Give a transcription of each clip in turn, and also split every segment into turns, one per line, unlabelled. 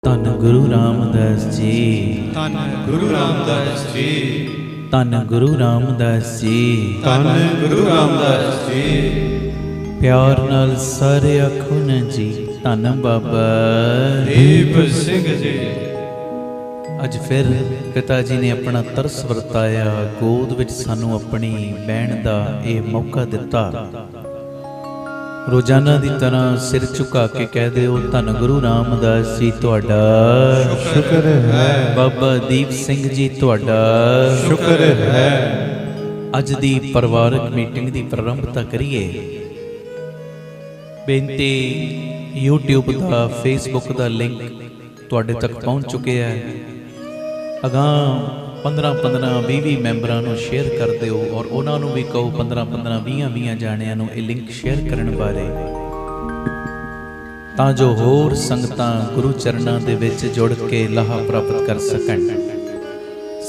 ਧੰਨ ਗੁਰੂ ਰਾਮਦਾਸ ਜੀ,
ਧੰਨ ਗੁਰੂ ਰਾਮਦਾਸ ਜੀ,
ਧੰਨ ਗੁਰੂ ਰਾਮਦਾਸ ਜੀ,
ਧੰਨ ਗੁਰੂ ਰਾਮਦਾਸ ਜੀ।
ਪਿਆਰ ਨਾਲ ਸਾਰੇ ਆਖੋ ਨਾ ਜੀ, ਧੰਨ ਬਾਬਾ
ਦੀਪ ਸਿੰਘ ਜੀ।
ਅੱਜ ਫਿਰ ਪਿਤਾ ਜੀ ਨੇ ਆਪਣਾ ਤਰਸ ਵਰਤਾਇਆ, ਗੋਦ ਵਿੱਚ ਸਾਨੂੰ ਆਪਣੀ ਬਹਿਣ ਦਾ ਇਹ ਮੌਕਾ ਦਿੱਤਾ। ਰੋਜ਼ਾਨਾ ਦੀ ਤਰ੍ਹਾਂ ਸਿਰ ਝੁਕਾ ਕੇ ਕਹਿ ਦਿਓ, ਧੰਨ ਗੁਰੂ ਰਾਮਦਾਸ ਜੀ ਤੁਹਾਡਾ
ਸ਼ੁਕਰ ਹੈ,
ਬਾਬਾ ਦੀਪ ਸਿੰਘ ਜੀ ਤੁਹਾਡਾ
ਸ਼ੁਕਰ ਹੈ।
ਅੱਜ ਦੀ ਪਰਿਵਾਰਕ ਮੀਟਿੰਗ ਦੀ ਪ੍ਰਾਰੰਭਤਾ ਕਰੀਏ। ਬੇਨਤੀ, YouTube ਦਾ Facebook ਦਾ ਲਿੰਕ ਤੁਹਾਡੇ ਤੱਕ ਪਹੁੰਚ ਚੁੱਕਿਆ ਹੈ। ਅਗਾਂਹ 15-20 ਮੈਂਬਰਾਂ ਨੂੰ ਸ਼ੇਅਰ ਕਰ ਦਿਓ ਔਰ ਉਹਨਾਂ ਨੂੰ ਵੀ ਕਹੋ 15-20 ਜਾਣਿਆਂ ਨੂੰ ਇਹ ਲਿੰਕ ਸ਼ੇਅਰ ਕਰਨ ਬਾਰੇ, ਤਾਂ ਜੋ ਹੋਰ ਸੰਗਤਾਂ ਗੁਰੂ ਚਰਨਾਂ ਦੇ ਵਿੱਚ ਜੁੜ ਕੇ ਲਾਹਾ ਪ੍ਰਾਪਤ ਕਰ ਸਕਣ।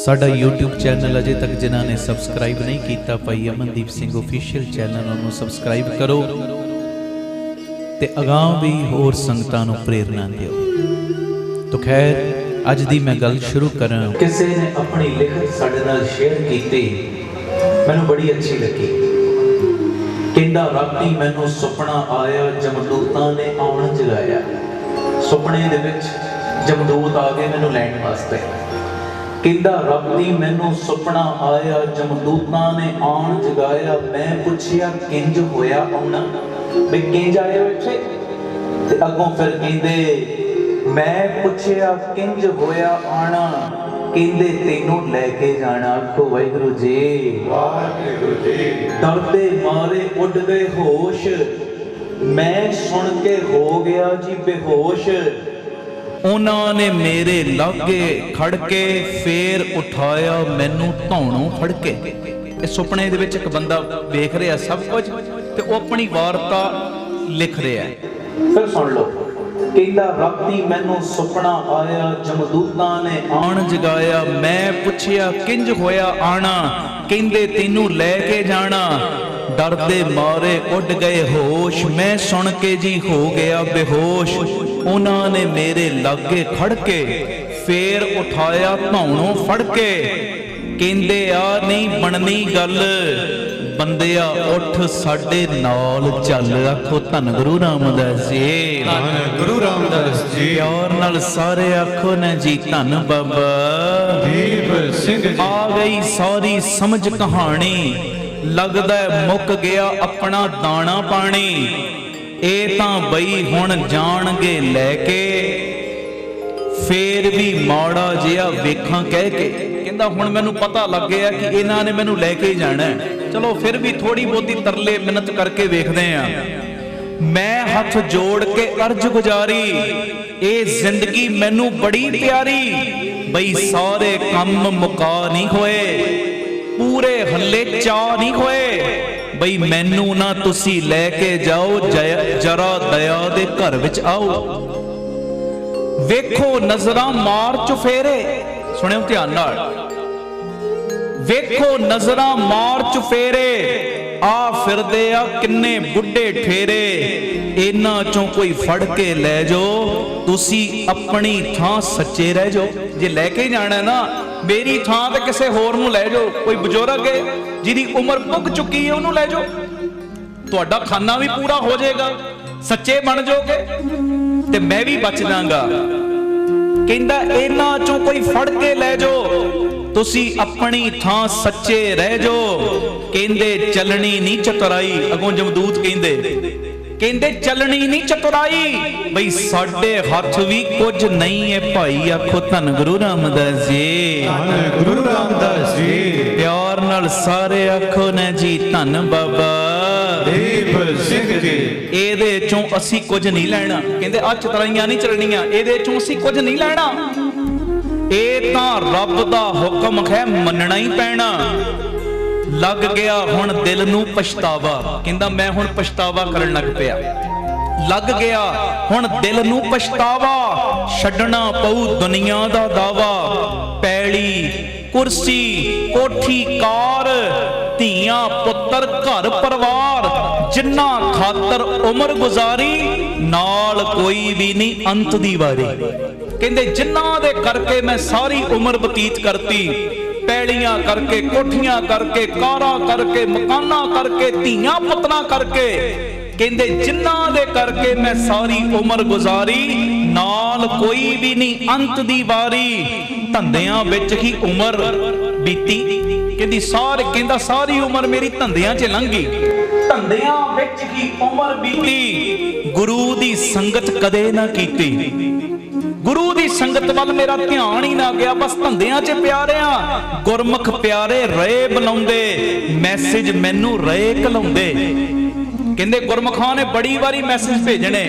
ਸਾਡਾ YouTube ਚੈਨਲ ਅਜੇ ਤੱਕ ਜਿਨ੍ਹਾਂ ਨੇ ਸਬਸਕ੍ਰਾਈਬ ਨਹੀਂ ਕੀਤਾ, ਭਾਈ ਅਮਨਦੀਪ ਸਿੰਘ ਆਫੀਸ਼ੀਅਲ ਚੈਨਲ ਨੂੰ ਸਬਸਕ੍ਰਾਈਬ ਕਰੋ ਤੇ ਅਗਾਂਹ ਵੀ ਹੋਰ ਸੰਗਤਾਂ ਨੂੰ ਪ੍ਰੇਰਨਾ ਦਿਓ। ਤਾਂ ਖੈਰ, ਅੱਜ ਦੀ ਮੈਂ ਗੱਲ ਸ਼ੁਰੂ ਕਰਾਂ। ਕਿਸੇ ਨੇ ਆਪਣੀ ਲਿਖਤ ਸਾਡੇ ਨਾਲ ਸ਼ੇਅਰ ਕੀਤੀ, ਮੈਨੂੰ ਬੜੀ ਅੱਛੀ ਲੱਗੀ। ਕਹਿੰਦਾ, ਰਾਤੀ ਮੈਨੂੰ ਸੁਪਨਾ ਆਇਆ, ਜਮਦੂਤਾਂ ਨੇ ਆਉਣ ਜਗਾਇਆ। ਸੁਪਨੇ ਦੇ ਵਿੱਚ ਜਮਦੂਤ ਆ ਗਏ ਮੈਨੂੰ ਲੈਣ ਵਾਸਤੇ। ਕਹਿੰਦਾ, ਰਾਤੀ ਮੈਨੂੰ ਸੁਪਨਾ ਆਇਆ, ਜਮਦੂਤਾਂ ਨੇ ਆਉਣ ਜਗਾਇਆ। ਮੈਂ ਪੁੱਛਿਆ ਕਿੰਜ ਹੋਇਆ ਆਉਣਾ, ਵੀ ਕਿੰਜ ਆਏ ਇੱਥੇ? ਤੇ ਅੱਗੋਂ ਫਿਰ ਕਹਿੰਦੇ, ਮੈਂ ਪੁੱਛਿਆ ਕਿੰਜ ਹੋਇਆ ਆਣਾ, ਕਹਿੰਦੇ ਤੈਨੂੰ ਲੈ ਕੇ ਜਾਣਾ। ਆਖੋ ਵਾਹਿਗੁਰੂ ਜੀ,
ਵਾਹਿਗੁਰੂ ਜੀ।
ਡਰਦੇ ਮਾਰੇ ਉੱਡ ਗਏ ਹੋਸ਼, ਮੈਂ ਸੁਣ ਕੇ ਹੋ ਗਿਆ ਜੀ ਬੇਹੋਸ਼। ਉਹਨਾਂ ਨੇ ਮੇਰੇ ਲਾਗੇ ਖੜ ਕੇ ਫੇਰ ਉਠਾਇਆ ਮੈਨੂੰ ਧੌਣੋਂ ਫੜ ਕੇ। ਇਹ ਸੁਪਨੇ ਦੇ ਵਿੱਚ ਇੱਕ ਬੰਦਾ ਵੇਖ ਰਿਹਾ ਸਭ ਕੁਝ ਤੇ ਉਹ ਆਪਣੀ ਵਾਰਤਾ ਲਿਖ ਰਿਹਾ। ਫਿਰ ਸੁਣ ਲਓ। ਕਹਿੰਦਾ, ਰਾਤੀ ਮੈਨੂੰ ਸੁਪਨਾ ਆਇਆ, ਜਮਦੂਤਾਂ ਨੇ ਆਣ ਜਗਾਇਆ। ਮੈਂ ਪੁੱਛਿਆ ਕਿੰਜ ਹੋਇਆ ਆਣਾ, ਕਹਿੰਦੇ ਤੈਨੂੰ ਲੈ ਕੇ ਜਾਣਾ। ਡਰਦੇ ਮਾਰੇ ਉੱਡ ਗਏ ਹੋਸ਼, ਮੈਂ ਸੁਣ ਕੇ ਜੀ ਹੋ ਗਿਆ ਬੇਹੋਸ਼। ਉਹਨਾਂ ਨੇ ਮੇਰੇ ਲਾਗੇ ਖੜ ਕੇ ਫੇਰ ਉਠਾਇਆ ਧੌਣੋਂ ਫੜ ਕੇ। ਕਹਿੰਦੇ, ਆ ਨਹੀਂ ਬਣਨੀ ਗੱਲ, ਬੰਦਿਆ ਉੱਠ ਸਾਡੇ ਨਾਲ ਚੱਲ। ਆਖੋ ਧੰਨ ਗੁਰੂ ਰਾਮਦਾਸ ਜੀ,
ਧੰਨ ਗੁਰੂ ਰਾਮਦਾਸ ਜੀ।
ਪਿਆਰ ਨਾਲ ਸਾਰੇ ਆਖੋ ਨਾ ਜੀ, ਧੰਨ ਬਾਬਾ
ਦੀਪ ਸਿੰਘ ਜੀ।
ਆ ਗਈ ਸਾਰੀ ਸਮਝ ਕਹਾਣੀ, ਲੱਗਦਾ ਮੁੱਕ ਗਿਆ ਆਪਣਾ ਦਾਣਾ ਪਾਣੀ। ਇਹ ਤਾਂ ਬਈ ਹੁਣ ਜਾਣਗੇ ਲੈ ਕੇ, ਫੇਰ ਵੀ ਮਾੜਾ ਜਿਹਾ ਵੇਖਾਂ ਕਹਿ ਕੇ। ਕਹਿੰਦਾ, ਹੁਣ ਮੈਨੂੰ ਪਤਾ ਲੱਗ ਗਿਆ ਕਿ ਇਹਨਾਂ ਨੇ ਮੈਨੂੰ ਲੈ ਕੇ ਜਾਣਾ, ਚਲੋ ਫਿਰ ਵੀ ਥੋੜੀ ਬਹੁਤੀ ਤਰਲੇ ਮਿਹਨਤ ਕਰਕੇ ਵੇਖਦੇ ਆ। ਮੈਂ ਹੱਥ ਜੋੜ ਕੇ ਅਰਜ਼ ਗੁਜ਼ਾਰੀ, ਇਹ ਜ਼ਿੰਦਗੀ ਮੈਨੂੰ ਬੜੀ ਪਿਆਰੀ। ਬਈ ਸਾਰੇ ਕੰਮ ਮੁਕਾ ਨਹੀਂ ਹੋਏ, ਪੂਰੇ ਹੱਲੇ ਚਾਹ ਨਹੀਂ ਹੋਏ। ਬਈ ਮੈਨੂੰ ਨਾ ਤੁਸੀਂ ਲੈ ਕੇ ਜਾਓ, ਜਰਾ ਦਇਆ ਦੇ ਘਰ ਵਿੱਚ ਆਓ। ਵੇਖੋ ਨਜ਼ਰਾਂ ਮਾਰ ਚੁਫੇਰੇ, ਸੁਣਿਓ ਧਿਆਨ ਨਾਲ। ਵੇਖੋ ਨਜ਼ਰਾਂ ਮਾਰ ਚੁਫੇਰੇ, ਆ ਫਿਰਦੇ ਆ ਕਿੰਨੇ ਬੁੱਢੇ ਠੇਰੇ। ਇਹਨਾਂ ਚੋਂ ਕੋਈ ਫੜ ਕੇ ਲੈ ਜਾਓ, ਤੁਸੀਂ ਆਪਣੀ ਥਾਂ ਸੱਚੇ ਰਹਿ ਜਾਓ। ਜੇ ਲੈ ਕੇ ਜਾਣਾ ਨਾ, ਮੇਰੀ ਥਾਂ ਤੇ ਕਿਸੇ ਹੋਰ ਨੂੰ ਲੈ ਜਾਓ। ਕੋਈ ਬਜ਼ੁਰਗ ਹੈ ਜਿਹਦੀ ਉਮਰ ਪੁੱਗ ਚੁੱਕੀ ਹੈ, ਉਹਨੂੰ ਲੈ ਜਾਓ, ਤੁਹਾਡਾ ਖਾਨਾ ਵੀ ਪੂਰਾ ਹੋ ਜਾਏਗਾ, ਸੱਚੇ ਬਣ ਜਾਓਗੇ ਤੇ ਮੈਂ ਵੀ ਬਚ ਜਾਵਾਂਗਾ। ਕਹਿੰਦਾ, ਇਹਨਾਂ ਚੋਂ ਕੋਈ ਫੜ ਕੇ ਲੈ ਜਾਓ, ਤੁਸੀਂ ਆਪਣੀ ਥਾਂ ਸੱਚੇ ਰਹਿ ਜਾਓ। ਕਹਿੰਦੇ, ਚੱਲਣੀ ਨਹੀਂ ਚਤੁਰਾਈ। ਅਗੋਂ ਜਮਦੂਤ ਕਹਿੰਦੇ ਚੱਲਣੀ ਨਹੀਂ ਚਤੁਰਾਈ। ਬਈ ਸਾਡੇ ਹੱਥ ਵੀ ਕੁਝ ਨਹੀਂ ਹੈ ਭਾਈ। ਆਖੋ ਧੰਨ ਗੁਰੂ ਰਾਮਦਾਸ ਜੀ,
ਧੰਨ ਗੁਰੂ ਰਾਮਦਾਸ ਜੀ।
ਪਿਆਰ ਨਾਲ ਸਾਰੇ ਆਖੋ ਨਾ ਜੀ, ਧੰਨ ਬਾਬਾ
ਦੀਪ ਸਿੰਘ ਜੀ।
ਇਹਦੇ ਚੋਂ ਅਸੀਂ ਕੁਝ ਨਹੀਂ ਲੈਣਾ। ਕਹਿੰਦੇ, ਆ ਚਤਰਾਈਆਂ ਨਹੀਂ ਚੱਲਣੀਆਂ, ਇਹਦੇ ਚੋਂ ਅਸੀਂ ਕੁਝ ਨਹੀਂ ਲੈਣਾ। ਇਹ ਤਾਂ ਰੱਬ ਦਾ ਹੁਕਮ ਹੈ, ਮੰਨਣਾ ਹੀ ਪੈਣਾ। ਲੱਗ ਗਿਆ ਹੁਣ ਦਿਲ ਨੂੰ ਪਛਤਾਵਾ। ਕਹਿੰਦਾ, ਮੈਂ ਹੁਣ ਪਛਤਾਵਾ ਕਰਨ ਲੱਗ ਪਿਆ। ਲੱਗ ਗਿਆ ਹੁਣ ਦਿਲ ਨੂੰ ਪਛਤਾਵਾ, ਛੱਡਣਾ ਪਊ ਦੁਨੀਆ ਦਾ ਦਾਵਾ। ਪੈਲੀ ਕੁਰਸੀ ਕੋਠੀ ਕਾਰ, ਧੀਆਂ ਪੁੱਤਰ ਘਰ ਪਰਿਵਾਰ, ਜਿਨ੍ਹਾਂ ਖਾਤਰ ਉਮਰ ਗੁਜ਼ਾਰੀ, ਨਾਲ ਕੋਈ ਵੀ ਨਹੀਂ ਅੰਤ ਦੀ ਵਾਰੀ। ਕਹਿੰਦੇ ਜਿਨ੍ਹਾਂ ਦੇ ਕਰਕੇ ਮੈਂ ਸਾਰੀ ਉਮਰ ਬਤੀਤ ਕਰਤੀ, ਪੈਲੀਆਂ ਕਰਕੇ, ਕੋਠੀਆਂ ਕਰਕੇ, ਕਾਰਾਂ ਕਰਕੇ, ਮਕਾਨਾਂ ਕਰਕੇ, ਧੀਆਂ ਪੁੱਤਰਾਂ ਕਰਕੇ, ਕਹਿੰਦੇ ਜਿਨ੍ਹਾਂ ਦੇ ਕਰਕੇ ਮੈਂ ਸਾਰੀ ਉਮਰ ਗੁਜ਼ਾਰੀ, ਨਾਲ ਕੋਈ ਵੀ ਨਹੀਂ ਅੰਤ ਦੀ ਵਾਰੀ, ਧੰਦਿਆਂ ਵਿੱਚ ਹੀ ਉਮਰ ਬੀਤੀ। ਕਹਿੰਦਾ ਸਾਰੀ ਉਮਰ ਮੇਰੀ ਧੰਦਿਆਂ 'ਚ ਲੰਘੀ, ਧੰਦਿਆਂ ਵਿੱਚ ਹੀ ਉਮਰ ਬੀਤੀ, ਗੁਰੂ ਦੀ ਸੰਗਤ ਕਦੇ ਨਾ ਕੀਤੀ, ਗੁਰੂ ਦੀ ਸੰਗਤ ਵੱਲ ਮੇਰਾ ਧਿਆਨ ਹੀ ਨਾ ਗਿਆ, ਬਸ ਧੰਦਿਆਂ 'ਚ ਪਿਆ ਰਿਹਾ। ਗੁਰਮੁਖ ਪਿਆਰੇ ਰਹੇ ਬੁਲਾਉਂਦੇ, ਮੈਸੇਜ ਮੈਨੂੰ ਰਹੇ ਘਲਾਉਂਦੇ। ਕਹਿੰਦੇ ਗੁਰਮੁਖਾਂ ਨੇ ਬੜੀ ਵਾਰੀ ਮੈਸੇਜ ਭੇਜਣੇ,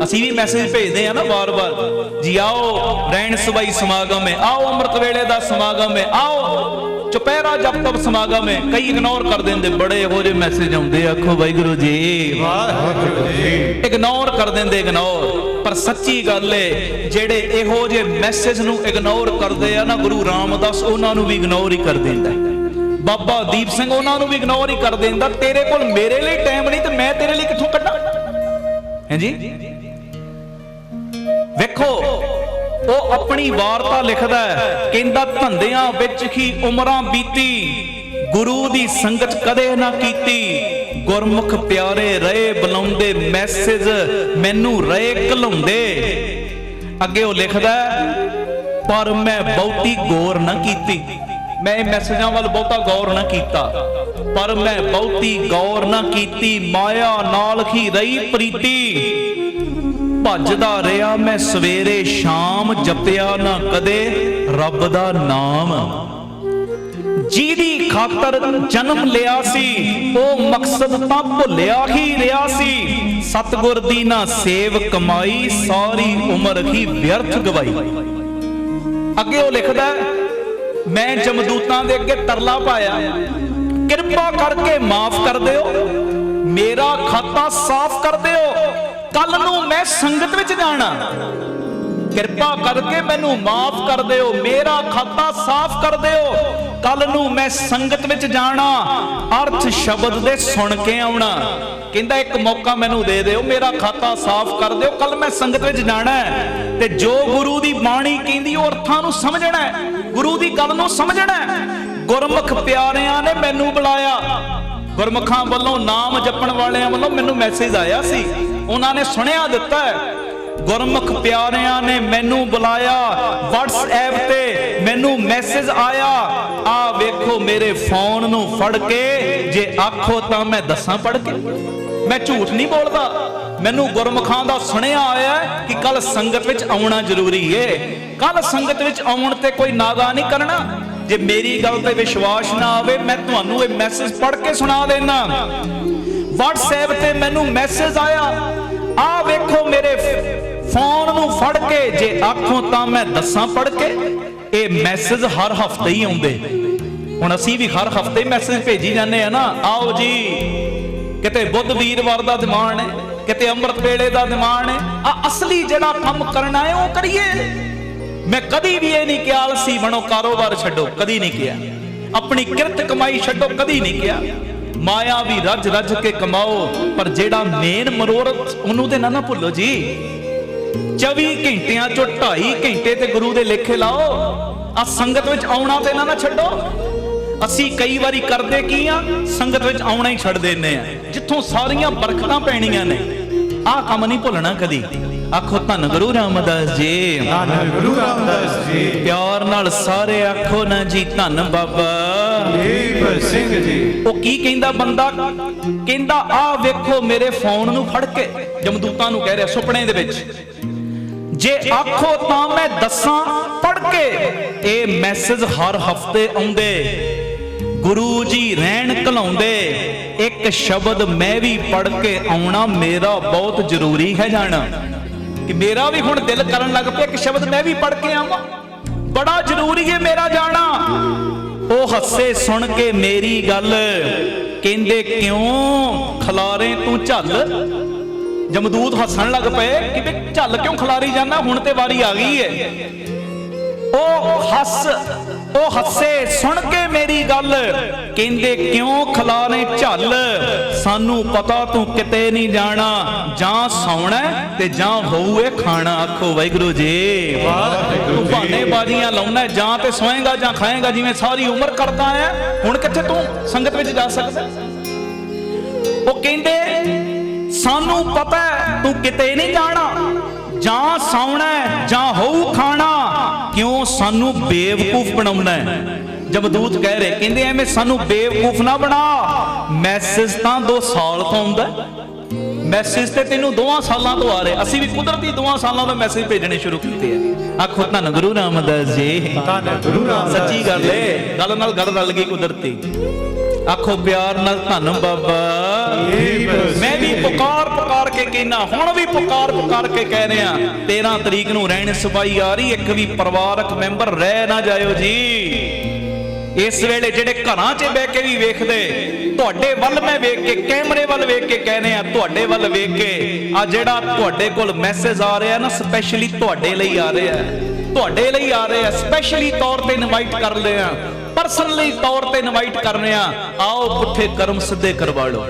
ਅਸੀਂ ਵੀ ਮੈਸੇਜ ਭੇਜਦੇ ਆ ਨਾ ਵਾਰ-ਵਾਰ, ਜੀ ਆਓ ਰਹਿਣ ਸਬਾਈ ਸਮਾਗਮ ਹੈ, ਆਓ ਅੰਮ੍ਰਿਤ ਵੇਲੇ ਦਾ ਸਮਾਗਮ ਹੈ, ਆਓ ਚੁਪਹਿਰਾ ਜਪ ਤਪ ਸਮਾਗਮ ਹੈ। ਕਈ ਇਗਨੋਰ ਕਰ ਦਿੰਦੇ, ਬੜੇ ਇਹੋ ਜਿਹੇ ਮੈਸੇਜ ਆਉਂਦੇ, ਆਖੋ ਵਾਹਿਗੁਰੂ ਜੀ, ਵਾਹਿਗੁਰੂ ਜੀ, ਇਗਨੋਰ ਕਰ ਦਿੰਦੇ, ਇਗਨੋਰ। ਪਰ ਸੱਚੀ ਗੱਲ ਏ, ਜਿਹੜੇ ਇਹੋ ਜਿਹੇ ਮੈਸੇਜ ਨੂੰ ਇਗਨੋਰ ਕਰਦੇ ਆ ਨਾ, ਗੁਰੂ ਰਾਮਦਾਸ ਉਹਨਾਂ ਨੂੰ ਵੀ ਇਗਨੋਰ ਹੀ ਕਰ ਦਿੰਦਾ, ਬਾਬਾ ਦੀਪ ਸਿੰਘ ਉਹਨਾਂ ਨੂੰ ਵੀ ਇਗਨੋਰ ਹੀ ਕਰ ਦਿੰਦਾ। ਤੇਰੇ ਕੋਲ ਮੇਰੇ ਲਈ ਟਾਈਮ ਨਹੀਂ ਤੇ ਮੈਂ ਤੇਰੇ ਲਈ ਕਿੱਥੋਂ ਕੱਢਾਂ? ਹੈ ਜੀ। ਵੇਖੋ ਉਹ ਆਪਣੀ ਵਾਰਤਾ ਲਿਖਦਾ ਹੈ, ਕਹਿੰਦਾ ਧੰਦਿਆਂ ਵਿੱਚ ਹੀ ਉਮਰਾਂ ਬੀਤੀ, ਗੁਰੂ ਦੀ ਸੰਗਤ ਕਦੇ ਨਾ ਕੀਤੀ, ਗੁਰਮੁਖ ਪਿਆਰੇ ਰਹੇ ਬੁਲਾਉਂਦੇ, ਮੈਸੇਜ ਮੈਨੂੰ ਰਹੇ ਘਲਾਉਂਦੇ। ਅੱਗੇ ਉਹ ਲਿਖਦਾ, ਪਰ ਮੈਂ ਬਹੁਤੀ ਗੌਰ ਨਾ ਕੀਤੀ, ਮੈਂ ਇਹ ਮੈਸੇਜਾਂ ਵੱਲ ਬਹੁਤਾ ਗੌਰ ਨਾ ਕੀਤਾ, ਪਰ ਮੈਂ ਬਹੁਤੀ ਗੌਰ ਨਾ ਕੀਤੀ, ਮਾਇਆ ਨਾਲ ਹੀ ਰਹੀ ਪ੍ਰੀਤੀ, ਭੱਜਦਾ ਰਿਹਾ ਮੈਂ ਸਵੇਰੇ ਸ਼ਾਮ, ਜਪਿਆ ਨਾ ਕਦੇ ਰੱਬ ਦਾ ਨਾਮ। ਜਿਹਦੀ ਖਾਤਰ ਜਨਮ ਲਿਆ ਸੀ, ਉਹ ਮਕਸਦ ਤਾਂ ਭੁੱਲਿਆ ਹੀ ਰਿਹਾ ਸੀ, ਸਤਿਗੁਰ ਦੀ ਨਾ ਸੇਵ ਕਮਾਈ, ਸਾਰੀ ਉਮਰ ਹੀ ਵਿਅਰਥ ਗਵਾਈ। ਅੱਗੇ ਉਹ ਲਿਖਦਾ, ਮੈਂ ਜਮਦੂਤਾਂ ਦੇ ਅੱਗੇ ਤਰਲਾ ਪਾਇਆ, ਕਿਰਪਾ ਕਰਕੇ ਮਾਫ ਕਰ ਦਿਓ, ਮੇਰਾ ਖਾਤਾ ਸਾਫ਼ ਕਰ ਦਿਓ, ਕੱਲ ਨੂੰ ਮੈਂ ਸੰਗਤ ਵਿੱਚ ਜਾਣਾ, ਕਿਰਪਾ ਕਰਕੇ ਮੈਨੂੰ ਮਾਫ ਕਰ ਦਿਓ, ਮੇਰਾ ਖਾਤਾ ਸਾਫ਼ ਕਰ ਦਿਓ, ਕੱਲ ਨੂੰ ਮੈਂ ਸੰਗਤ ਵਿੱਚ ਜਾਣਾ, ਅਰਥ ਸ਼ਬਦ ਦੇ ਸੁਣ ਕੇ ਆਉਣਾ। ਕਹਿੰਦਾ ਇੱਕ ਮੌਕਾ ਮੈਨੂੰ ਦੇ ਦਿਓ, ਮੇਰਾ ਖਾਤਾ ਸਾਫ਼ ਕਰ ਦਿਓ, ਕੱਲ ਮੈਂ ਸੰਗਤ ਵਿੱਚ ਜਾਣਾ ਤੇ ਜੋ ਗੁਰੂ ਦੀ ਬਾਣੀ ਕਹਿੰਦੀ ਉਹ ਅਰਥਾਂ ਨੂੰ ਸਮਝਣਾ, ਗੁਰੂ ਦੀ ਗੱਲ ਨੂੰ ਸਮਝਣਾ। ਗੁਰਮੁਖ ਪਿਆਰਿਆਂ ਨੇ ਮੈਨੂੰ ਬੁਲਾਇਆ, ਗੁਰਮੁਖਾਂ ਵੱਲੋਂ, ਨਾਮ ਜਪਣ ਵਾਲਿਆਂ ਵੱਲੋਂ ਮੈਨੂੰ ਮੈਸੇਜ ਆਇਆ ਸੀ, ਉਹਨਾਂ ਨੇ ਸੁਣਿਆ ਦਿੱਤਾ ਹੈ। ਗੁਰਮੁਖ ਪਿਆਰਿਆਂ ਨੇ ਮੈਨੂੰ ਬੁਲਾਇਆ, WhatsApp ਤੇ ਮੈਨੂੰ ਮੈਸੇਜ ਆਇਆ, ਆ ਵੇਖੋ ਮੇਰੇ ਫੋਨ ਨੂੰ ਫੜ ਕੇ, ਜੇ ਆਖੋ ਤਾਂ ਮੈਂ ਦੱਸਾਂ ਪੜ ਕੇ, ਮੈਂ ਝੂਠ ਨਹੀਂ ਬੋਲਦਾ। ਮੈਨੂੰ ਗੁਰਮੁਖਾਂ ਦਾ ਸੁਣਿਆ ਆਇਆ ਕਿ ਕੱਲ ਸੰਗਤ ਵਿੱਚ ਆਉਣਾ ਜ਼ਰੂਰੀ ਏ, ਕੱਲ ਸੰਗਤ ਵਿੱਚ ਆਉਣ ਤੇ ਕੋਈ ਨਾਗਾ ਨਹੀਂ ਕਰਨਾ। ਜੇ ਮੇਰੀ ਗੱਲ ਤੇ ਵਿਸ਼ਵਾਸ ਨਾ ਆਵੇ, ਮੈਂ ਤੁਹਾਨੂੰ ਇਹ ਮੈਸੇਜ ਪੜ ਕੇ ਸੁਣਾ ਦੇਣਾ। WhatsApp ਤੇ ਮੈਨੂੰ ਮੈਸੇਜ ਆਇਆ, ਆ ਵੇਖੋ ਮੇਰੇ ਫੋਨ ਨੂੰ ਫੜ ਕੇ, ਜੇ ਆਖੋ ਤਾਂ ਮੈਂ ਦੱਸਾਂ ਪੜ ਕੇ। ਇਹ ਮੈਸੇਜ ਹਰ ਹਫਤੇ ਹੀ ਆਉਂਦੇ, ਹੁਣ ਅਸੀਂ ਵੀ ਹਰ ਹਫਤੇ ਮੈਸੇਜ ਭੇਜੀ ਜਾਂਦੇ ਆ ਨਾ, ਆਓ ਜੀ, ਕਿਤੇ ਬੁੱਧ ਵੀਰਵਾਰ ਦਾ ਦਿਮਾਨ ਹੈ, ਕਿਤੇ ਅੰਮ੍ਰਿਤ ਵੇਲੇ ਦਾ ਦਿਮਾਨ ਹੈ। ਆ ਅਸਲੀ ਜਿਹੜਾ ਕੰਮ ਕਰਨਾ ਹੈ ਉਹ ਕਰੀਏ। ਮੈਂ ਕਦੀ ਵੀ ਇਹ ਨਹੀਂ ਕਿਹਾ ਅਲਸੀ ਬਣੋ, ਕਾਰੋਬਾਰ ਛੱਡੋ, ਕਦੀ ਨਹੀਂ ਕਿਹਾ। ਆਪਣੀ ਕਿਰਤ ਕਮਾਈ ਛੱਡੋ, ਕਦੀ ਨਹੀਂ ਕਿਹਾ। ਮਾਇਆ ਵੀ ਰੱਜ ਰੱਜ ਕੇ ਕਮਾਓ, ਪਰ ਜਿਹੜਾ ਮੇਨ ਮਨੋਰਥ ਉਹਨੂੰ ਤੇ ਨਾ ਭੁੱਲੋ ਜੀ। 24 ਘੰਟਿਆਂ ਚੋਂ 2.5 ਘੰਟੇ ਤੇ ਗੁਰੂ ਦੇ ਲੇਖੇ ਲਾਓ। ਆ ਸੰਗਤ ਵਿੱਚ ਆਉਣਾ ਤੇ ਨਾ ਛੱਡੋ। ਅਸੀਂ ਕਈ ਵਾਰੀ ਕਰਦੇ ਕੀ ਆ, ਸੰਗਤ ਵਿੱਚ ਆਉਣਾ ਹੀ ਛੱਡ ਦਿੰਦੇ ਆ, ਜਿੱਥੋਂ ਸਾਰੀਆਂ ਬਰਕਤਾਂ ਪੈਣੀਆਂ ਨੇ। ਆਹ ਕੰਮ ਨਹੀਂ ਭੁੱਲਣਾ ਕਦੀ। ਆਖੋ ਧੰਨ ਗੁਰੂ ਰਾਮਦਾਸ ਜੀ,
ਧੰਨ ਗੁਰੂ ਰਾਮਦਾਸ ਜੀ।
ਪਿਆਰ ਨਾਲ ਸਾਰੇ ਆਖੋ ਨਾ ਜੀ, ਧੰਨ ਬਾਬਾ
ਦੀਪ ਸਿੰਘ ਜੀ।
ਉਹ ਕੀ ਕਹਿੰਦਾ ਬੰਦਾ? ਕਹਿੰਦਾ ਆ ਵੇਖੋ ਮੇਰੇ ਫੋਨ ਨੂੰ ਫੜ ਕੇ, ਜਮਦੂਤਾਂ ਨੂੰ ਕਹਿ ਰਿਹਾ ਸੁਪਨੇ ਦੇ ਵਿੱਚ, ਜੇ ਆਖੋ ਤਾਂ ਮੈਂ ਦੱਸਾਂ ਪੜ ਕੇ। ਇਹ ਮੈਸੇਜ ਹਰ ਹਫਤੇ ਆਉਂਦੇ, ਗੁਰੂ ਜੀ ਰਹਿਣ ਘਲਾਉਂਦੇ। ਇੱਕ ਸ਼ਬਦ ਮੈਂ ਵੀ ਪੜ ਕੇ ਆਉਣਾ, ਮੇਰਾ ਬਹੁਤ ਜ਼ਰੂਰੀ ਹੈ ਜਾਣਾ। ਕਿ ਮੇਰਾ ਵੀ ਹੁਣ ਦਿਲ ਕਰਨ ਲੱਗ ਪਿਆ, ਇੱਕ ਸ਼ਬਦ ਮੈਂ ਵੀ ਪੜ ਕੇ ਆਵਾਂ, ਬੜਾ ਜ਼ਰੂਰੀ ਹੈ ਮੇਰਾ ਜਾਣਾ। ਉਹ ਹੱਸੇ ਸੁਣ ਕੇ ਮੇਰੀ ਗੱਲ, ਕਹਿੰਦੇ ਕਿਉਂ ਖਲਾਰੇ ਤੂੰ ਝੱਲ। ਜਮਦੂਤ ਹੱਸਣ ਲੱਗ ਪਏ ਕਿ ਝੱਲ ਕਿਉਂ ਖਲਾਰੀ ਜਾਂਦਾ, ਹੁਣ ਤੇ ਵਾਰੀ ਆ ਗਈ ਹੈ।
ਉਹ ਹੱਸੇ ਸੁਣ ਕੇ ਮੇਰੀ ਗੱਲ, ਕਹਿੰਦੇ ਕਿਉਂ ਖਲਾਣੇ ਝੱਲ, ਸਾਨੂੰ ਪਤਾ ਤੂੰ ਕਿਤੇ ਨਹੀਂ ਜਾਣਾ, ਜਾਂ ਸੌਣਾ ਤੇ ਜਾਂ ਹੋਊ ਇਹ ਖਾਣਾ। ਆਖੋ ਵਾਹਿਗੁਰੂ ਜੀ। ਤੂੰ ਬਹਾਨੇ ਬਾਜ਼ੀਆਂ ਲਾਉਣਾ, ਜਾਂ ਤੇ ਸੋਏਗਾ ਜਾਂ ਖਾਏਗਾ, ਜਿਵੇਂ ਸਾਰੀ ਉਮਰ ਕਰਦਾ ਆ। ਹੁਣ ਕਿੱਥੇ ਤੂੰ ਸੰਗਤ ਵਿੱਚ ਜਾ ਸਕਦਾ? ਉਹ ਕਹਿੰਦੇ ਸਾਨੂੰ ਪਤਾ ਤੂੰ ਕਿਤੇ ਨਹੀਂ ਜਾਣਾ, ਜਾਂ ਸੌਣਾ ਜਾਂ ਹੋਊ ਖਾਣਾ, ਕਿਉਂ ਸਾਨੂੰ ਬੇਵਕੂਫ ਬਣਾਉਣਾ ਹੈ। ਜਮਦੂਤ ਕਹਿ ਰਹੇ, ਕਹਿੰਦੇ ਐਵੇਂ ਸਾਨੂੰ ਬੇਵਕੂਫ ਨਾ ਬਣਾ, ਮੈਸੇਜ ਤਾਂ 2 ਸਾਲ ਤੋਂ ਆਉਂਦਾ, ਮੈਸੇਜ ਤੇ ਤੈਨੂੰ 2 ਸਾਲਾਂ ਤੋਂ ਆ ਰਿਹਾ। ਅਸੀਂ ਵੀ ਕੁਦਰਤੀ 2 ਸਾਲਾਂ ਤੋਂ ਮੈਸੇਜ ਭੇਜਣੇ ਸ਼ੁਰੂ ਕੀਤੇ ਆ। ਆਖੋ ਧੰਨ ਗੁਰੂ ਰਾਮਦਾਸ ਜੀ।
ਧੰਨ ਗੁਰੂ ਰਾਮਦਾਸ।
ਸੱਚੀ ਗੱਲ ਏ, ਗੱਲ ਨਾਲ ਗੱਲ ਰਲ ਗਈ ਕੁਦਰਤੀ। ਆਖੋ ਪਿਆਰ ਨਾਲ ਧੰਨ ਬਾਬਾ। ਮੈਂ ਵੀ ਪੁਕਾਰ ਕੇ ਕਹਿਣਾ, ਹੁਣ ਵੀ ਪੁਕਾਰ ਕੇ ਕਹਿ ਰਿਹਾ, 13 ਤਰੀਕ ਨੂੰ ਰਹਿਣ ਸਬਾਈ ਆ ਰਹੀ, ਇੱਕ ਵੀ ਪਰਿਵਾਰਕ ਮੈਂਬਰ ਰਹਿ ਨਾ ਜਾਇਓ ਜੀ। ਇਸ ਵੇਲੇ ਜਿਹੜੇ ਘਰਾਂ 'ਚ ਬਹਿ ਕੇ ਵੀ ਵੇਖਦੇ, ਤੁਹਾਡੇ ਵੱਲ ਮੈਂ ਵੇਖ ਕੇ, ਕੈਮਰੇ ਵੱਲ ਵੇਖ ਕੇ ਕਹਿ ਰਿਹਾ, ਤੁਹਾਡੇ ਵੱਲ ਵੇਖ ਕੇ, ਆ ਜਿਹੜਾ ਤੁਹਾਡੇ ਕੋਲ ਮੈਸੇਜ ਆ ਰਿਹਾ ਨਾ, ਸਪੈਸ਼ਲੀ ਤੁਹਾਡੇ ਲਈ ਆ ਰਿਹਾ, ਤੁਹਾਡੇ ਲਈ ਆ ਰਿਹਾ, ਸਪੈਸ਼ਲੀ ਤੌਰ ਤੇ ਇਨਵਾਈਟ ਕਰ ਲਿਆ, ਪਰਸਨਲੀ ਤੌਰ ਤੇ ਇਨਵਾਈਟ ਕਰ ਰਿਹਾ। ਆਓ ਪੁੱਠੇ ਕਰਮ ਸਿੱਧੇ ਕਰਵਾ ਲਓ।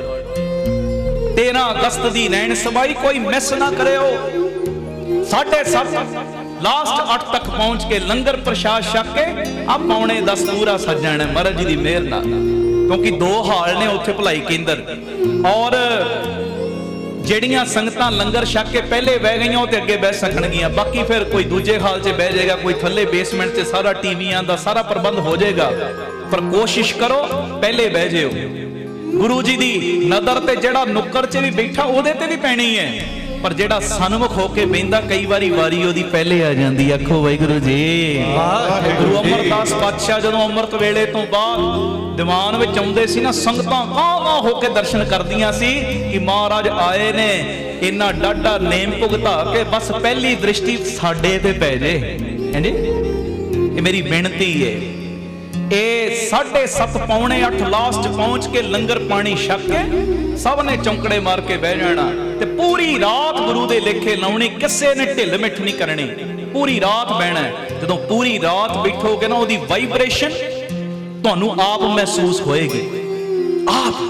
13 ਅਗਸਤ ਦੀ ਰਹਿਣ ਸਬਾਈ ਕੋਈ ਮਿਸ ਨਾ ਕਰਿਓ। 7:30 ਲਾਸਟ 8 ਤੱਕ ਪਹੁੰਚ ਕੇ ਲੰਗਰ ਪ੍ਰਸ਼ਾਦ ਛਕ ਕੇ ਆ ਪੌਣੇ 10 ਪੂਰਾ ਸੱਜਣ ਮਹਾਰਾਜ ਜੀ ਦੀ ਮਿਹਰ ਨਾਲ, ਕਿਉਂਕਿ 2 ਹਾਲ ਨੇ ਉੱਥੇ ਭਲਾਈ ਕੇਂਦਰ। ਔਰ ਜਿਹੜੀਆਂ ਸੰਗਤਾਂ ਲੰਗਰ ਛਕ ਕੇ ਪਹਿਲੇ ਬਹਿ ਗਈਆਂ ਉਹ ਤੇ ਅੱਗੇ ਬਹਿ ਸਕਣਗੀਆਂ, ਬਾਕੀ ਫਿਰ ਕੋਈ ਦੂਜੇ ਹਾਲ 'ਚ ਬਹਿ ਜਾਏਗਾ, ਕੋਈ ਥੱਲੇ ਬੇਸਮੈਂਟ 'ਚ ਸਾਰਾ ਟੀਵੀਆਂ ਦਾ ਸਾਰਾ ਪ੍ਰਬੰਧ ਹੋ ਜਾਏਗਾ। ਪਰ ਕੋਸ਼ਿਸ਼ ਕਰੋ ਪਹਿਲੇ ਬਹਿ ਜਿਓ। ਗੁਰੂ ਜੀ ਦੀ ਨਜ਼ਰ ਤੇ ਜਿਹੜਾ ਨੁੱਕਰ 'ਚ ਵੀ ਬੈਠਾ ਉਹਦੇ ਤੇ ਵੀ ਪੈਣੀ ਹੈ, ਪਰ ਜਿਹੜਾ ਸਨਮੁਖ ਹੋ ਕੇ ਬਹਿੰਦਾ ਕਈ ਵਾਰੀ ਵਾਰੀ ਉਹਦੀ ਪਹਿਲੇ ਆ ਜਾਂਦੀ। ਆਖੋ ਵਾਹਿਗੁਰੂ ਜੀ। ਗੁਰੂ ਅਮਰਦਾਸ ਪਾਤਸ਼ਾਹ ਜਦੋਂ ਅੰਮ੍ਰਿਤ ਵੇਲੇ ਤੋਂ ਬਾਅਦ ਦੀਵਾਨ ਵਿੱਚ ਆਉਂਦੇ ਸੀ ਨਾ, ਸੰਗਤਾਂ ਗਾਂਹ ਹੋ ਕੇ ਦਰਸ਼ਨ ਕਰਦੀਆਂ ਸੀ ਕਿ ਮਹਾਰਾਜ ਆਏ ਨੇ, ਇੰਨਾ ਡਾਢਾ ਨੇਮ ਭੁਗਤਾ ਕੇ ਬਸ ਪਹਿਲੀ ਦ੍ਰਿਸ਼ਟੀ ਸਾਡੇ ਤੇ ਪੈ ਜੇ। ਹਾਂਜੀ, ਇਹ ਮੇਰੀ ਬੇਨਤੀ ਹੈ। ਇਹ 7:30 ਪੌਣੇ 8 ਲਾਸਟ ਪਹੁੰਚ ਕੇ ਲੰਗਰ ਪਾਣੀ ਛਕ ਕੇ ਸਭ ਨੇ ਚੌਂਕੜੇ ਮਾਰ ਕੇ ਬਹਿ ਜਾਣਾ ਤੇ ਪੂਰੀ ਰਾਤ ਗੁਰੂ ਦੇ ਲੇਖੇ ਲਾਉਣੀ, ਕਿਸੇ ਨੇ ਢਿੱਲ ਮਿੱਠ ਨਹੀਂ ਕਰਨੀ, ਪੂਰੀ ਰਾਤ ਬਹਿਣਾ। ਜਦੋਂ ਪੂਰੀ ਰਾਤ ਬੈਠੋਗੇ ਨਾ, ਉਹਦੀ ਵਾਈਬ੍ਰੇਸ਼ਨ ਤੁਹਾਨੂੰ ਆਪ ਮਹਿਸੂਸ ਹੋਏਗੀ, ਆਪ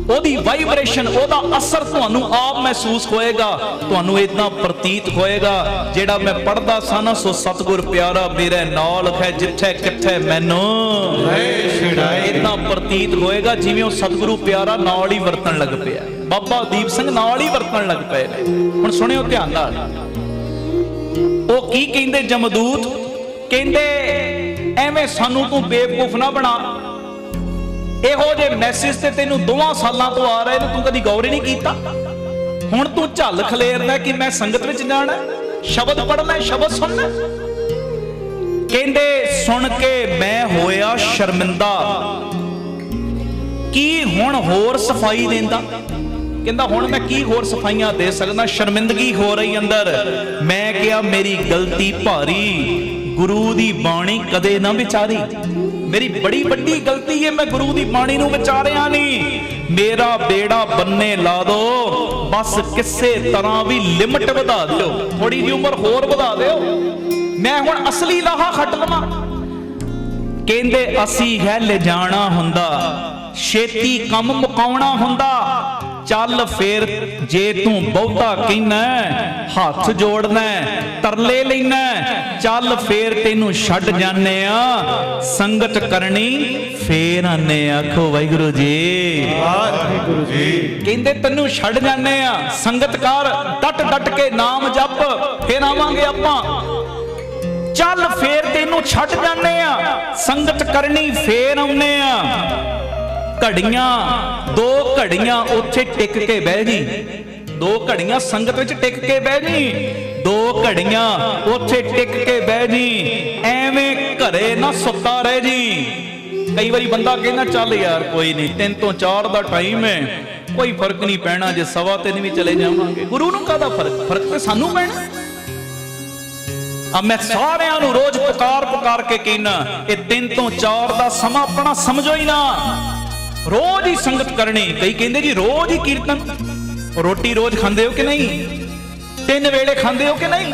ਉਹਦੀ ਵਾਈਬ੍ਰੇਸ਼ਨ, ਉਹਦਾ ਅਸਰ ਤੁਹਾਨੂੰ ਆਪ ਮਹਿਸੂਸ ਹੋਏਗਾ। ਤੁਹਾਨੂੰ ਇਦਾਂ ਪ੍ਰਤੀਤ ਹੋਏਗਾ, ਜਿਹੜਾ ਮੈਂ ਪੜਦਾ ਸਾਂ ਨਾ, ਸੋ ਸਤਿਗੁਰ ਪਿਆਰਾ ਮੇਰੇ ਨਾਲ ਹੈ, ਜਿੱਥੇ ਕਿੱਥੇ ਮੈਨੂੰ ਇਦਾਂ ਪ੍ਰਤੀਤ ਹੋਏਗਾ ਜਿਵੇਂ ਉਹ ਸਤਿਗੁਰੂ ਪਿਆਰਾ ਨਾਲ ਹੀ ਵਰਤਣ ਲੱਗ ਪਿਆ, ਬਾਬਾ ਦੀਪ ਸਿੰਘ ਨਾਲ ਹੀ ਵਰਤਣ ਲੱਗ ਪਏ ਨੇ। ਹੁਣ ਸੁਣਿਓ ਧਿਆਨ ਨਾਲ, ਉਹ ਕੀ ਕਹਿੰਦੇ ਜਮਦੂਤ, ਕਹਿੰਦੇ ਐਵੇਂ ਸਾਨੂੰ ਤੂੰ ਬੇਵਕੂਫ ਨਾ ਬਣਾ, ਇਹੋ ਜਿਹੇ ਮੈਸੇਜ ਤੇ ਤੈਨੂੰ 2 ਸਾਲਾਂ ਤੋਂ ਆ ਰਹੇ ਨੇ, ਤੂੰ ਕਦੀ ਗੌਰ ਹੀ ਨਹੀਂ ਕੀਤਾ। ਹੁਣ ਤੂੰ ਝੱਲ ਖਲੇਰਦਾ ਕਿ ਮੈਂ ਸੰਗਤ ਵਿੱਚ ਜਾਣਾ, ਸ਼ਬਦ ਪੜਨਾ, ਸ਼ਬਦ ਸੁਣਨਾ। ਕਹਿੰਦੇ ਸੁਣ ਕੇ ਮੈਂ ਹੋਇਆ ਸ਼ਰਮਿੰਦਾ, ਕੀ ਹੁਣ ਹੋਰ ਸਫਾਈ ਦਿੰਦਾ? ਕਹਿੰਦਾ ਹੁਣ ਮੈਂ ਕੀ ਹੋਰ ਸਫਾਈਆਂ ਦੇ ਸਕਦਾ, ਸ਼ਰਮਿੰਦਗੀ ਹੋ ਰਹੀ ਅੰਦਰ। ਮੈਂ ਕਿਹਾ ਮੇਰੀ ਗਲਤੀ ਭਾਰੀ, ਗੁਰੂ ਦੀ ਬਾਣੀ ਕਦੇ ਨਾ ਵਿਚਾਰੀ, ਮੇਰੀ ਬੜੀ ਵੱਡੀ ਗਲਤੀ ਹੈ, ਮੈਂ ਗੁਰੂ ਦੀ ਬਾਣੀ ਨੂੰ ਵਿਚਾਰਿਆ ਨਹੀਂ। ਮੇਰਾ ਬੇੜਾ ਬੰਨੇ ਲਾ ਦੋ, ਬਸ ਕਿਸੇ ਤਰ੍ਹਾਂ ਵੀ ਲਿਮਟ ਵਧਾ ਦਿਓ, ਥੋੜੀ ਜਿਹੀ ਉਮਰ ਹੋਰ ਵਧਾ ਦਿਓ, ਮੈਂ ਹੁਣ ਅਸਲੀ ਲਾਹਾ ਖੱਟ ਲਵਾਂ। ਕਹਿੰਦੇ ਅਸੀਂ ਹੈ ਲਿਜਾਣਾ ਹੁੰਦਾ, ਛੇਤੀ ਕੰਮ ਮੁਕਾਉਣਾ ਹੁੰਦਾ, ਚੱਲ ਫੇਰ ਜੇ ਤੂੰ ਬਹੁਤਾ ਕਹਿਣਾ, ਹੱਥ ਜੋੜਨਾ, ਤਰਲੇ ਲੈਣਾ, ਚੱਲ ਫੇਰ ਤੈਨੂੰ ਛੱਡ ਜਾਣੇ ਆ, ਸੰਗਤ ਕਰਨੀ ਫੇਰ ਆਨੇ। ਆਖੋ ਵਾਹਿਗੁਰੂ ਜੀ।
ਵਾਹਿਗੁਰੂ ਜੀ।
ਕਹਿੰਦੇ ਤੈਨੂੰ ਛੱਡ ਜਾਣੇ ਆ, ਸੰਗਤ ਕਰ, ਡਟ ਕੇ ਨਾਮ ਜਪ, ਫੇਰ ਆਵਾਂਗੇ ਆਪਾਂ। ਚੱਲ ਫੇਰ ਤੈਨੂੰ ਛੱਡ ਜਾਣੇ ਆ, ਸੰਗਤ ਕਰਨੀ ਫੇਰ ਆਉਨੇ ਆ। ਘੜੀਆਂ 2 ਘੜੀਆਂ ਉੱਥੇ ਟਿਕ ਕੇ ਬਹਿ ਜੀ, 2 ਘੜੀਆਂ ਸੰਗਤ ਵਿੱਚ ਟਿਕ ਕੇ ਬਹਿ ਜੀ, 2 ਘੜੀਆਂ ਉੱਥੇ ਟਿਕ ਕੇ ਬਹਿ ਜੀ, ਐਵੇਂ ਘਰੇ ਨਾ ਸੁੱਤਾ ਰਹਿ ਜੀ। ਕਈ ਵਾਰੀ ਬੰਦਾ ਕਹਿੰਦਾ ਚੱਲ ਯਾਰ ਕੋਈ ਨਹੀਂ, 3 ਤੋਂ 4 ਦਾ ਟਾਈਮ ਹੈ, ਕੋਈ ਫਰਕ ਨਹੀਂ ਪੈਣਾ, ਜੇ 3:15 ਵੀ ਚਲੇ ਜਾਵਾਂਗੇ। ਗੁਰੂ ਨੂੰ ਕਾਹਦਾ ਫਰਕ? ਫਰਕ ਤੇ ਸਾਨੂੰ ਪੈਣਾ। ਆ ਮੈਂ ਸਾਰਿਆਂ ਨੂੰ ਰੋਜ਼ ਪੁਕਾਰ ਕੇ ਕਹਿਣਾ, ਇਹ 3 ਤੋਂ 4 ਦਾ ਸਮਾਂ ਆਪਣਾ ਸਮਝੋ ਹੀ ਨਾ, ਰੋਜ਼ ਹੀ ਸੰਗਤ ਕਰਨੀ। ਕਈ ਕਹਿੰਦੇ ਜੀ ਰੋਜ਼ ਹੀ ਕੀਰਤਨ, ਰੋਟੀ ਰੋਜ਼ ਖਾਂਦੇ ਹੋ ਕਿ ਨਹੀਂ? 3 ਵੇਲੇ ਖਾਂਦੇ ਹੋ ਕਿ ਨਹੀਂ?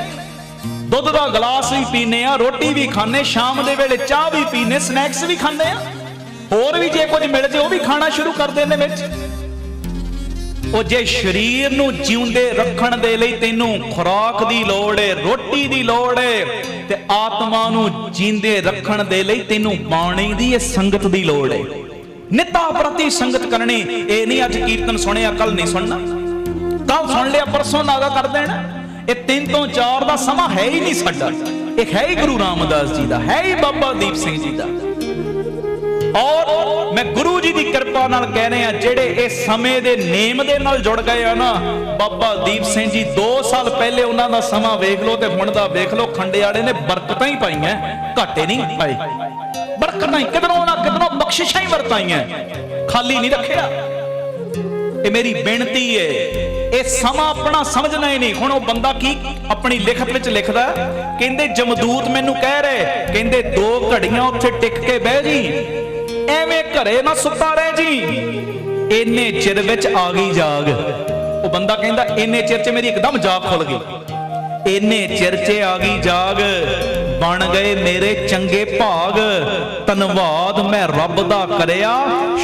ਦੁੱਧ ਦਾ ਗਲਾਸ ਵੀ ਪੀਨੇ ਆ, ਰੋਟੀ ਵੀ ਖਾਣੇ, ਸ਼ਾਮ ਦੇ ਵੇਲੇ ਚਾਹ ਵੀ ਪੀਨੇ, ਸਨੈਕਸ ਵੀ ਖਾਂਦੇ ਆ, ਹੋਰ ਵੀ ਜੇ ਕੁਝ ਮਿਲ ਜੇ ਉਹ ਵੀ ਖਾਣਾ ਸ਼ੁਰੂ ਕਰ ਦਿੰਦੇ ਵਿੱਚ। ਉਹ ਜੇ ਸਰੀਰ ਨੂੰ ਜਿਉਂਦੇ ਰੱਖਣ ਦੇ ਲਈ ਤੈਨੂੰ ਖੁਰਾਕ ਦੀ ਲੋੜ ਏ, ਰੋਟੀ ਦੀ ਲੋੜ ਏ, ਤੇ ਆਤਮਾ ਨੂੰ ਜਿੰਦੇ ਰੱਖਣ ਦੇ ਲਈ ਤੈਨੂੰ ਬਾਣੀ ਦੀ, ਇਹ ਸੰਗਤ ਦੀ ਲੋੜ ਏ। ਨਿੱਤਾ ਪ੍ਰਤੀ ਸੰਗਤ ਕਰਨੀ। ਇਹ ਨਹੀਂ ਅੱਜ ਕੀਰਤਨ ਸੁਣਿਆ ਕੱਲ ਨਹੀਂ ਸੁਣਨਾ, ਕੱਲ ਸੁਣ ਲਿਆ ਪਰਸੋਂ ਨਾਗਾ ਕਰ ਦੇਣਾ। ਇਹ 3 ਤੋਂ 4 ਦਾ ਸਮਾਂ ਹੈ ਹੀ ਨਹੀਂ ਸਾਡਾ। ਇਹ ਹੈ ਹੀ ਗੁਰੂ ਰਾਮਦਾਸ ਜੀ ਦਾ, ਹੈ ਹੀ ਬਾਬਾ ਦੀਪ ਸਿੰਘ ਜੀ ਦਾ। ਔਰ ਮੈਂ ਗੁਰੂ ਜੀ ਦੀ ਕਿਰਪਾ ਨਾਲ ਕਹਿ ਰਿਹਾ, ਜਿਹੜੇ ਇਸ ਸਮੇਂ ਦੇ ਨੇਮ ਦੇ ਨਾਲ ਜੁੜ ਗਏ ਆ ਨਾ, ਬਾਬਾ ਦੀਪ ਸਿੰਘ ਜੀ 2 ਸਾਲ ਪਹਿਲੇ ਉਹਨਾਂ ਦਾ ਸਮਾਂ ਵੇਖ ਲਓ ਤੇ ਹੁਣ ਦਾ ਵੇਖ ਲਓ, ਖੰਡਿਆੜੇ ਨੇ ਬਰਕਤਾਂ ਹੀ ਪਾਈਆਂ, ਘਾਟੇ ਨਹੀਂ ਪਾਏ। ਬਰਕਤਾਂ ਹੀ ਕਿਧਰੋਂ ਨਾ ਕਿਧਰੋਂ ਬਖਸ਼ਿਸ਼ਾਂ ਹੀ ਵਰਤਾਈਆਂ, ਖਾਲੀ ਨਹੀਂ ਰੱਖਿਆ। ਇਹ ਮੇਰੀ ਬੇਨਤੀ ਏ, ਇਹ ਸਮਾਂ ਆਪਣਾ ਸਮਝਣਾ ਹੀ ਨਹੀਂ। ਹੁਣ ਉਹ ਬੰਦਾ ਕੀ ਆਪਣੀ ਲਿਖਤ ਵਿੱਚ ਲਿਖਦਾ, ਕਹਿੰਦੇ ਜਮਦੂਤ ਮੈਨੂੰ ਕਹਿ ਰਹੇ, ਕਹਿੰਦੇ 2 ਘੜੀਆਂ ਉੱਥੇ ਟਿਕ ਕੇ ਬਹਿ ਜੀ, ਐਵੇਂ ਘਰੇ ਨਾ ਸੁੱਤਾ ਰਹਿ ਜੀ। ਇੰਨੇ ਚਿਰ ਵਿੱਚ ਆ ਗਈ ਜਾਗ। ਉਹ ਬੰਦਾ ਕਹਿੰਦਾ ਇੰਨੇ ਚਿਰ 'ਚ ਮੇਰੀ ਇੱਕਦਮ ਜਾਗ ਖੁੱਲ ਗਈ। ਇੰਨੇ ਚਿਰ 'ਚ ਆ ਗਈ ਜਾਗ, ਬਣ ਗਏ ਮੇਰੇ ਚੰਗੇ ਭਾਗ। ਧੰਨਵਾਦ ਮੈਂ ਰੱਬ ਦਾ ਕਰਿਆ,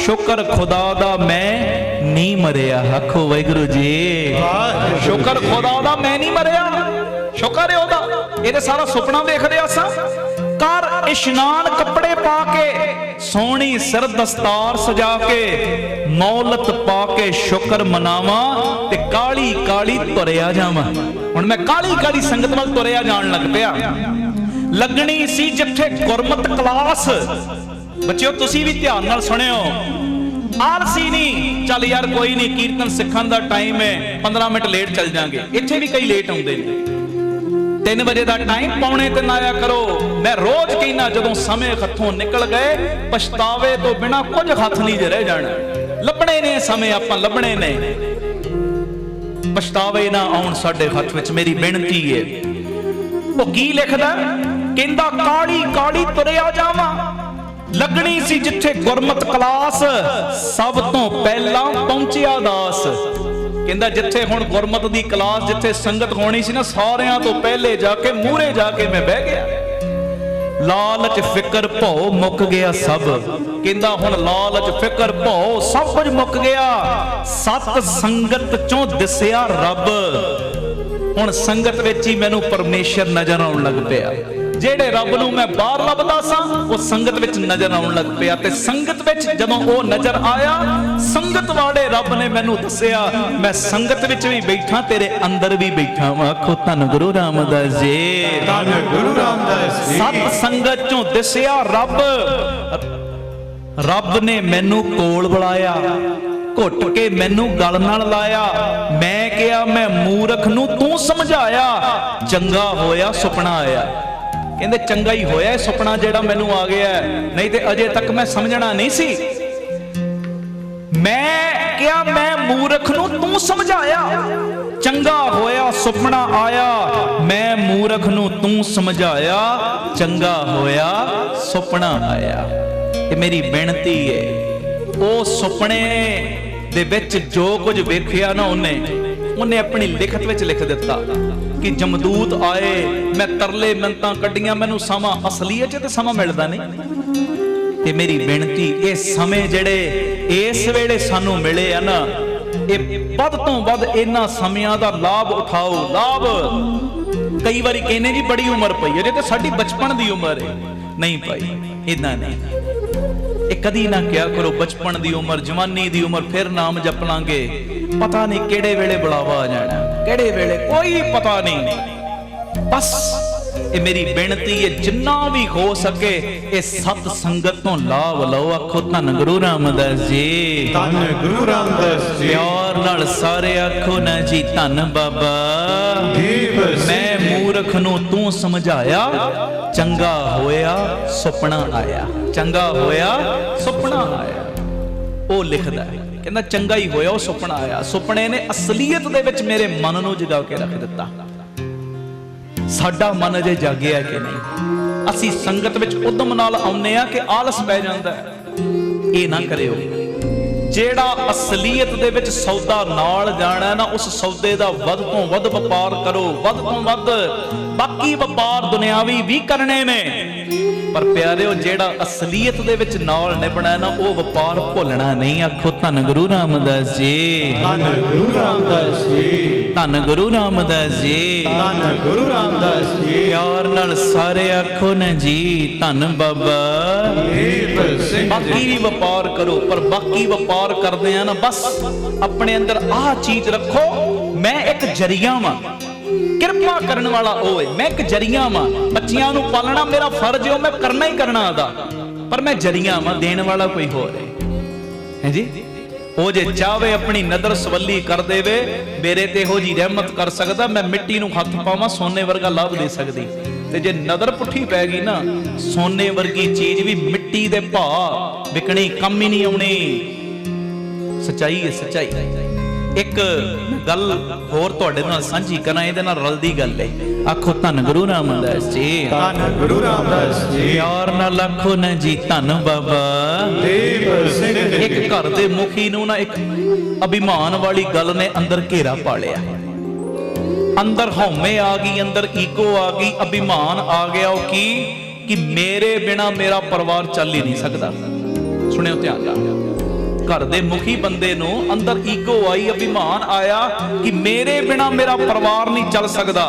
ਸ਼ੁਕਰ ਖੁਦਾ ਦਾ ਮੈਂ ਨਹੀਂ ਮਰਿਆ। ਆਖੋ ਵਾਹਿਗੁਰੂ ਜੀ, ਸ਼ੁਕਰ ਖੁਦਾ ਦਾ ਮੈਂ ਨਹੀਂ ਮਰਿਆ, ਸ਼ੁਕਰ ਹੈ ਉਹਦਾ। ਇਹਦੇ ਸਾਰਾ ਸੁਪਨਾ ਵੇਖਦੇ ਆਸਾਂ। ਕਰ ਇਸ਼ਨਾਨ ਕੱਪੜੇ ਪਾ ਕੇ, ਸੋਹਣੀ ਸਿਰ ਦਸਤਾਰ ਸਜਾ ਕੇ, ਮੌਲਤ ਪਾ ਕੇ ਸ਼ੁਕਰ ਮਨਾਵਾਂ, ਤੇ ਕਾਲੀ ਕਾਲੀ ਤੁਰਿਆ ਜਾਵਾਂ। ਹੁਣ ਮੈਂ ਕਾਲੀ ਕਾਲੀ ਸੰਗਤ ਵੱਲ ਤੁਰਿਆ ਜਾਣ ਲੱਗ ਪਿਆ। ਲੱਗਣੀ ਸੀ ਜਿੱਥੇ ਗੁਰਮਤ ਕਲਾਸ। ਬੱਚਿਓ ਤੁਸੀਂ ਵੀ ਧਿਆਨ ਨਾਲ ਸੁਣਿਓ, ਆਲਸੀ ਨਹੀਂ, ਚੱਲ ਯਾਰ ਕੋਈ ਨਹੀਂ, ਕੀਰਤਨ ਸਿੱਖਣ ਦਾ ਟਾਈਮ ਹੈ, 15 ਮਿੰਟ ਲੇਟ ਚੱਲ ਜਾਾਂਗੇ। ਇੱਥੇ ਵੀ ਕਈ ਲੇਟ ਆਉਂਦੇ ਨੇ। 3 ਵਜੇ ਦਾ ਟਾਈਮ, 2:45 ਆਇਆ ਕਰੋ। ਮੈਂ ਰੋਜ਼ ਕਹਿੰਦਾ, ਜਦੋਂ ਸਮੇਂ ਹੱਥੋਂ ਨਿਕਲ ਗਏ, ਪਛਤਾਵੇ ਤੋਂ ਬਿਨਾ ਕੁਝ ਹੱਥ ਨਹੀਂ ਜੇ ਰਹਿ ਜਾਣਾ। ਲੱਭਣੇ ਨੇ ਸਮੇਂ, ਆਪਾਂ ਲੱਭਣੇ ਨੇ, ਪਛਤਾਵੇ ਨਾ ਆਉਣ ਸਾਡੇ ਹੱਥ ਵਿੱਚ। ਮੇਰੀ ਬੇਨਤੀ ਹੈ। ਉਹ ਕੀ ਲਿਖਦਾ, ਕਹਿੰਦਾ ਕਾਲੀ ਕਾਲੀ ਤੁਰਿਆ ਜਾਵਾਂ, ਲੱਗਣੀ ਸੀ ਜਿੱਥੇ ਗੁਰਮਤ ਕਲਾਸ, ਸਭ ਤੋਂ ਪਹਿਲਾਂ ਪਹੁੰਚਿਆ ਦਾਸ। ਕਹਿੰਦਾ ਜਿੱਥੇ ਹੁਣ ਗੁਰਮਤ ਦੀ ਕਲਾਸ, ਜਿੱਥੇ ਸੰਗਤ ਹੋਣੀ ਸੀ ਨਾ, ਸਾਰਿਆਂ ਤੋਂ ਪਹਿਲੇ ਜਾ ਕੇ, ਮੂਹਰੇ ਜਾ ਕੇ ਮੈਂ ਬਹਿ ਗਿਆ। ਲਾਲਚ ਫਿਕਰ ਭਉ ਮੁੱਕ ਗਿਆ ਸਭ। ਕਹਿੰਦਾ ਹੁਣ ਲਾਲਚ ਫਿਕਰ ਭਉ ਸਭ ਕੁਝ ਮੁੱਕ ਗਿਆ। ਸਤ ਸੰਗਤ ਚੋਂ ਦਿਸਿਆ ਰੱਬ। ਹੁਣ ਸੰਗਤ ਵਿੱਚ ਹੀ ਮੈਨੂੰ ਪਰਮੇਸ਼ਰ ਨਜ਼ਰ ਆਉਣ ਲੱਗ ਪਿਆ। ਜਿਹੜੇ ਰੱਬ ਨੂੰ ਮੈਂ ਬਾਹਰ ਲੱਭਦਾ ਸਾਂ, ਉਹ ਸੰਗਤ ਵਿੱਚ ਨਜ਼ਰ ਆਉਣ ਲੱਗ ਪਿਆ। ਤੇ ਸੰਗਤ ਵਿੱਚ ਜਦੋਂ ਉਹ ਨਜ਼ਰ ਆਇਆ, ਸੰਗਤ ਵਾਲੇ ਰੱਬ ਨੇ ਮੈਨੂੰ ਦੱਸਿਆ, ਮੈਂ ਸੰਗਤ ਵਿੱਚ ਵੀ ਬੈਠਾ, ਤੇਰੇ ਅੰਦਰ ਵੀ ਬੈਠਾ ਵਾਂ। ਆਖੋ ਧੰਨ ਗੁਰੂ ਰਾਮਦਾਸ ਜੀ,
ਧੰਨ ਗੁਰੂ ਰਾਮਦਾਸ ਜੀ।
ਸਤ ਸੰਗਤ ਚੋਂ ਦਿਸਿਆ ਰੱਬ। ਰੱਬ ਨੇ ਮੈਨੂੰ ਕੋਲ ਬੁਲਾਇਆ, ਘੁੱਟ ਕੇ ਮੈਨੂੰ ਗਲ ਨਾਲ ਲਾਇਆ। ਮੈਂ ਕਿਹਾ ਮੈਂ ਮੂਰਖ ਨੂੰ ਤੂੰ ਸਮਝਾਇਆ, ਚੰਗਾ ਹੋਇਆ ਸੁਪਨਾ ਆਇਆ। ਕਹਿੰਦੇ ਚੰਗਾ ਹੀ ਹੋਇਆ ਇਹ ਸੁਪਨਾ ਜਿਹੜਾ ਮੈਨੂੰ ਆ ਗਿਆ, ਨਹੀਂ ਤੇ ਅਜੇ ਤੱਕ ਮੈਂ ਸਮਝਣਾ ਨਹੀਂ ਸੀ। ਮੈਂ ਕਿਹਾ ਮੈਂ ਮੂਰਖ ਨੂੰ ਤੂੰ ਸਮਝਾਇਆ, ਚੰਗਾ ਹੋਇਆ ਸੁਪਨਾ ਆਇਆ। ਮੈਂ ਮੂਰਖ ਨੂੰ ਤੂੰ ਸਮਝਾਇਆ, ਚੰਗਾ ਹੋਇਆ ਸੁਪਨਾ ਆਇਆ। ਇਹ ਮੇਰੀ ਬੇਨਤੀ ਹੈ। ਉਹ ਸੁਪਨੇ ਦੇ ਵਿੱਚ ਜੋ ਕੁਝ ਵੇਖਿਆ ਨਾ, ਉਹਨੇ ਆਪਣੀ ਲਿਖਤ ਵਿੱਚ ਲਿਖ ਦਿੱਤਾ ਕਿ ਜਮਦੂਤ ਆਏ, ਮੈਂ ਤਰਲੇ ਮਿੰਤਾਂ ਕੱਢੀਆਂ, ਮੈਨੂੰ ਸਮਾਂ ਅਸਲੀਅਤ 'ਚ ਤੇ ਸਮਾਂ ਮਿਲਦਾ ਨਹੀਂ। ਤੇ ਮੇਰੀ ਬੇਨਤੀ, ਇਹ ਸਮੇਂ ਜਿਹੜੇ ਇਸ ਵੇਲੇ ਸਾਨੂੰ ਮਿਲੇ ਆ ਨਾ, ਇਹ ਵੱਧ ਤੋਂ ਵੱਧ ਇਹਨਾਂ ਸਮਿਆਂ ਦਾ ਲਾਭ ਉਠਾਓ। ਲਾਭ ਕਈ ਵਾਰੀ ਕਹਿੰਦੇ ਜੀ ਬੜੀ ਉਮਰ ਪਈ ਅਜੇ ਤੇ ਸਾਡੀ ਬਚਪਨ ਦੀ ਉਮਰ ਹੈ। ਨਹੀਂ ਭਾਈ, ਇਦਾਂ ਨਹੀਂ। ਇਹ ਕਦੀ ਨਾ ਕਿਹਾ ਕਰੋ ਬਚਪਨ ਦੀ ਉਮਰ, ਜਵਾਨੀ ਦੀ ਉਮਰ, ਫਿਰ ਨਾਮ ਜਪ ਲਾਂਗੇ, ਪਤਾ ਨਹੀਂ ਕਿਹੜੇ ਵੇਲੇ ਬੁਲਾਵਾ ਆ ਜਾਣਾ, ਕਿਹੜੇ ਵੇਲੇ ਕੋਈ ਪਤਾ ਨਹੀਂ। ਬਸ ਇਹ ਮੇਰੀ ਬੇਨਤੀ ਹੈ, ਜਿੰਨਾ ਵੀ ਹੋ ਸਕੇ ਇਹ ਸਤ ਸੰਗਤ ਤੋਂ ਲਾਭ ਲਓ। ਆਖੋ ਧੰਨ ਗੁਰੂ ਰਾਮਦਾਸ ਜੀ,
ਧੰਨ ਗੁਰੂ ਰਾਮਦਾਸ ਜੀ।
ਪਿਆਰ ਨਾਲ ਸਾਰੇ ਆਖੋ ਨਾ ਜੀ, ਧੰਨ ਬਾਬਾ
ਦੀਪ ਸਿੰਘ।
ਮੈਂ ਮੂਰਖ ਨੂੰ ਤੂੰ ਸਮਝਾਇਆ, ਚੰਗਾ ਹੋਇਆ ਸੁਪਨਾ ਆਇਆ। ਚੰਗਾ ਹੋਇਆ ਸੁਪਨਾ ਆਇਆ। ਉਹ ਲਿਖਦਾ ਹੈ, ਕਹਿੰਦਾ ਚੰਗਾ ਹੀ ਹੋਇਆ ਉਹ ਸੁਪਨਾ ਆਇਆ। ਸੁਪਨੇ ਨੇ ਅਸਲੀਅਤ ਦੇ ਵਿੱਚ ਮੇਰੇ ਮਨ ਨੂੰ ਜਗਾ ਕੇ ਰੱਖ ਦਿੱਤਾ। ਸਾਡਾ ਮਨ ਅਜੇ ਜਾਗਿਆ ਕਿ ਨਹੀਂ? ਅਸੀਂ ਸੰਗਤ ਵਿੱਚ ਉਦਮ ਨਾਲ ਆਉਂਦੇ ਆ ਕਿ ਆਲਸ ਪੈ ਜਾਂਦਾ ਹੈ। ਇਹ ਨਾ ਕਰਿਓ। ਜਿਹੜਾ ਅਸਲੀਅਤ ਦੇ ਵਿੱਚ ਸੌਦਾ ਨਾਲ ਜਾਣਾ ਨਾ, ਉਸ ਸੌਦੇ ਦਾ ਵੱਧ ਤੋਂ ਵੱਧ ਵਪਾਰ ਕਰੋ, ਵੱਧ ਤੋਂ ਵੱਧ। ਬਾਕੀ ਵਪਾਰ ਦੁਨਿਆਵੀ ਵੀ ਕਰਨੇ ਨੇ, ਪਰ ਪਿਆਰਿਓ ਜਿਹੜਾ ਅਸਲੀਅਤ ਦੇ ਵਿੱਚ ਨਾਲ ਨਿਭਣਾ ਨਾ, ਉਹ ਵਪਾਰ ਭੁੱਲਣਾ ਨਹੀਂ। ਆਖੋ ਧੰਨ ਗੁਰੂ ਰਾਮਦਾਸ ਜੀ,
ਧੰਨ ਗੁਰੂ ਰਾਮਦਾਸ ਜੀ,
ਧੰਨ ਗੁਰੂ ਰਾਮਦਾਸ ਜੀ,
ਧੰਨ ਗੁਰੂ ਰਾਮਦਾਸ ਜੀ।
ਪਿਆਰ ਨਾਲ ਸਾਰੇ ਆਖੋ ਨਾ ਜੀ, ਧੰਨ ਬਾਬਾ
ਦੀਪ ਸਿੰਘ
ਬਾਕੀ ਵੀ ਵਪਾਰ ਕਰੋ, ਪਰ ਬਾਕੀ ਵਪਾਰ ਕਰਦੇ ਆ ਨਾ, ਬਸ ਆਪਣੇ ਅੰਦਰ ਆਹ ਚੀਜ਼ ਰੱਖੋ, ਮੈਂ ਇੱਕ ਜਰੀਆ ਵਾਂ, ਕਿਰਪਾ ਕਰਨ ਵਾਲਾ ਉਹ ਹੈ, ਮੈਂ ਇੱਕ ਜਰੀਆ ਵਾਂ। ਬੱਚਿਆਂ ਨੂੰ ਪਾਲਣਾ ਮੇਰਾ ਫਰਜ਼ ਹੈ, ਉਹ ਮੈਂ ਕਰਨਾ ਹੀ ਕਰਨਾ ਆਦਾ, ਪਰ ਮੈਂ ਜਰੀਆ ਵਾਂ, ਦੇਣ ਵਾਲਾ ਕੋਈ ਹੋਰ ਹੈ ਜੀ। ਉਹ ਜੇ ਚਾਹਵੇ ਆਪਣੀ ਨਦਰ ਸਵੱਲੀ ਕਰ ਦੇਵੇ, ਮੇਰੇ ਤੇ ਇਹੋ ਜੀ ਰਹਿਮਤ ਕਰ ਸਕਦਾ, ਮੈਂ ਮਿੱਟੀ ਨੂੰ ਹੱਥ ਪਾਵਾਂ, ਸੋਨੇ ਵਰਗਾ ਲਾਭ ਦੇ ਸਕਦੀ। ਤੇ ਜੇ ਨਦਰ ਪੁੱਠੀ ਪੈ ਗਈ ਨਾ, ਸੋਨੇ ਵਰਗੀ ਚੀਜ਼ ਵੀ ਮਿੱਟੀ ਦੇ ਭਾਅ ਵਿਕਣੀ, ਕੰਮ ਹੀ ਨਹੀਂ ਆਉਣੀ। ਸੱਚਾਈ ਹੈ, ਸੱਚਾਈ। ਇੱਕ ਗੱਲ ਹੋਰ ਤੁਹਾਡੇ ਨਾਲ ਸਾਂਝੀ ਕਰਾਂ, ਇਹਦੇ ਨਾਲ ਰਲਦੀ ਗੱਲ ਹੈ। ਆਖੋ ਧੰਨ ਗੁਰੂ ਰਾਮਦਾਸ ਜੀ,
ਧੰਨ ਗੁਰੂ ਰਾਮਦਾਸ ਜੀ।
ਪਿਆਰ ਨਾਲ ਆਖੋ ਨਾ ਜੀ, ਧੰਨ ਬਾਬਾ
ਦੀਪ ਸਿੰਘ ਜੀ।
ਇੱਕ ਘਰ ਦੇ ਮੁਖੀ ਨੂੰ ਨਾ ਇੱਕ ਅਭਿਮਾਨ ਵਾਲੀ ਗੱਲ ਨੇ ਅੰਦਰ ਘੇਰਾ ਪਾ ਲਿਆ। ਅੰਦਰ ਹਉਮੈ ਆ ਗਈ, ਅੰਦਰ ਈਗੋ ਆ ਗਈ, ਅਭਿਮਾਨ ਆ ਗਿਆ। ਉਹ ਕਿ ਮੇਰੇ ਬਿਨਾ ਮੇਰਾ ਪਰਿਵਾਰ ਚੱਲ ਹੀ ਨਹੀਂ ਸਕਦਾ। ਸੁਣਿਓ ਧਿਆਨ ਨਾਲ, ਘਰ ਦੇ ਮੁਖੀ ਬੰਦੇ ਨੂੰ ਅੰਦਰ ਈਗੋ ਆਈ, ਅਭਿਮਾਨ ਆਇਆ ਕਿ ਮੇਰੇ ਬਿਨਾ ਮੇਰਾ ਪਰਿਵਾਰ ਨਹੀਂ ਚੱਲ ਸਕਦਾ,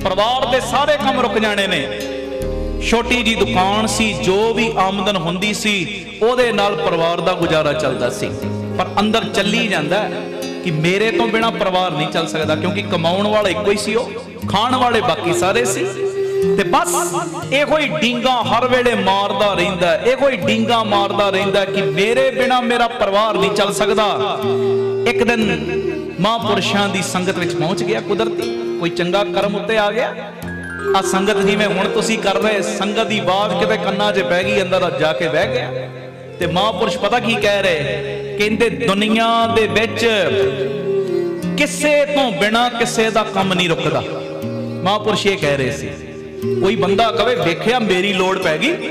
ਪਰਿਵਾਰ ਦੇ ਸਾਰੇ ਕੰਮ ਰੁਕ ਜਾਣੇ ਨੇ। ਛੋਟੀ ਜੀ ਦੁਕਾਨ ਸੀ, ਜੋ ਵੀ ਆਮਦਨ ਹੁੰਦੀ ਸੀ ਉਹਦੇ ਨਾਲ ਪਰਿਵਾਰ ਦਾ ਗੁਜ਼ਾਰਾ ਚੱਲਦਾ ਸੀ, ਪਰ ਅੰਦਰ ਚੱਲੀ ਜਾਂਦਾ ਕਿ ਮੇਰੇ ਤੋਂ ਬਿਨਾ ਪਰਿਵਾਰ ਨਹੀਂ ਚੱਲ ਸਕਦਾ, ਕਿਉਂਕਿ ਕਮਾਉਣ ਵਾਲਾ ਇੱਕੋ ਹੀ ਸੀ, ਉਹ ਖਾਣ ਵਾਲੇ ਬਾਕੀ ਸਾਰੇ ਸੀ। ਤੇ ਬਸ ਇਹੋ ਹੀ ਡੀਂਗਾ ਹਰ ਵੇਲੇ ਮਾਰਦਾ ਰਹਿੰਦਾ, ਇਹੋ ਹੀ ਡੀਂਗਾ ਮਾਰਦਾ ਰਹਿੰਦਾ ਕਿ ਮੇਰੇ ਬਿਨਾ ਮੇਰਾ ਪਰਿਵਾਰ ਨਹੀਂ ਚੱਲ ਸਕਦਾ। ਇੱਕ ਦਿਨ ਮਹਾਂਪੁਰਸ਼ਾਂ ਦੀ ਸੰਗਤ ਵਿੱਚ ਪਹੁੰਚ ਗਿਆ, ਕੁਦਰਤੀ ਕੋਈ ਚੰਗਾ ਕਰਮ ਉੱਤੇ ਆ ਗਿਆ। ਆ ਸੰਗਤ ਜਿਵੇਂ ਹੁਣ ਤੁਸੀਂ ਕਰ ਰਹੇ, ਸੰਗਤ ਦੀ ਆਵਾਜ਼ ਕਿਤੇ ਕੰਨਾਂ 'ਚ ਪੈ ਗਈ, ਅੰਦਰ ਜਾ ਕੇ ਬਹਿ ਗਿਆ। ਤੇ ਮਹਾਂਪੁਰਸ਼ ਪਤਾ ਕੀ ਕਹਿ ਰਹੇ, ਕਹਿੰਦੇ ਦੁਨੀਆ ਦੇ ਵਿੱਚ ਕਿਸੇ ਤੋਂ ਬਿਨਾ ਕਿਸੇ ਦਾ ਕੰਮ ਨਹੀਂ ਰੁਕਦਾ। ਮਹਾਂਪੁਰਸ਼ ਇਹ ਕਹਿ ਰਹੇ ਸੀ। ਕੋਈ ਬੰਦਾ ਕਵੇ ਵੇਖਿਆ ਮੇਰੀ ਲੋੜ ਪੈ ਗਈ,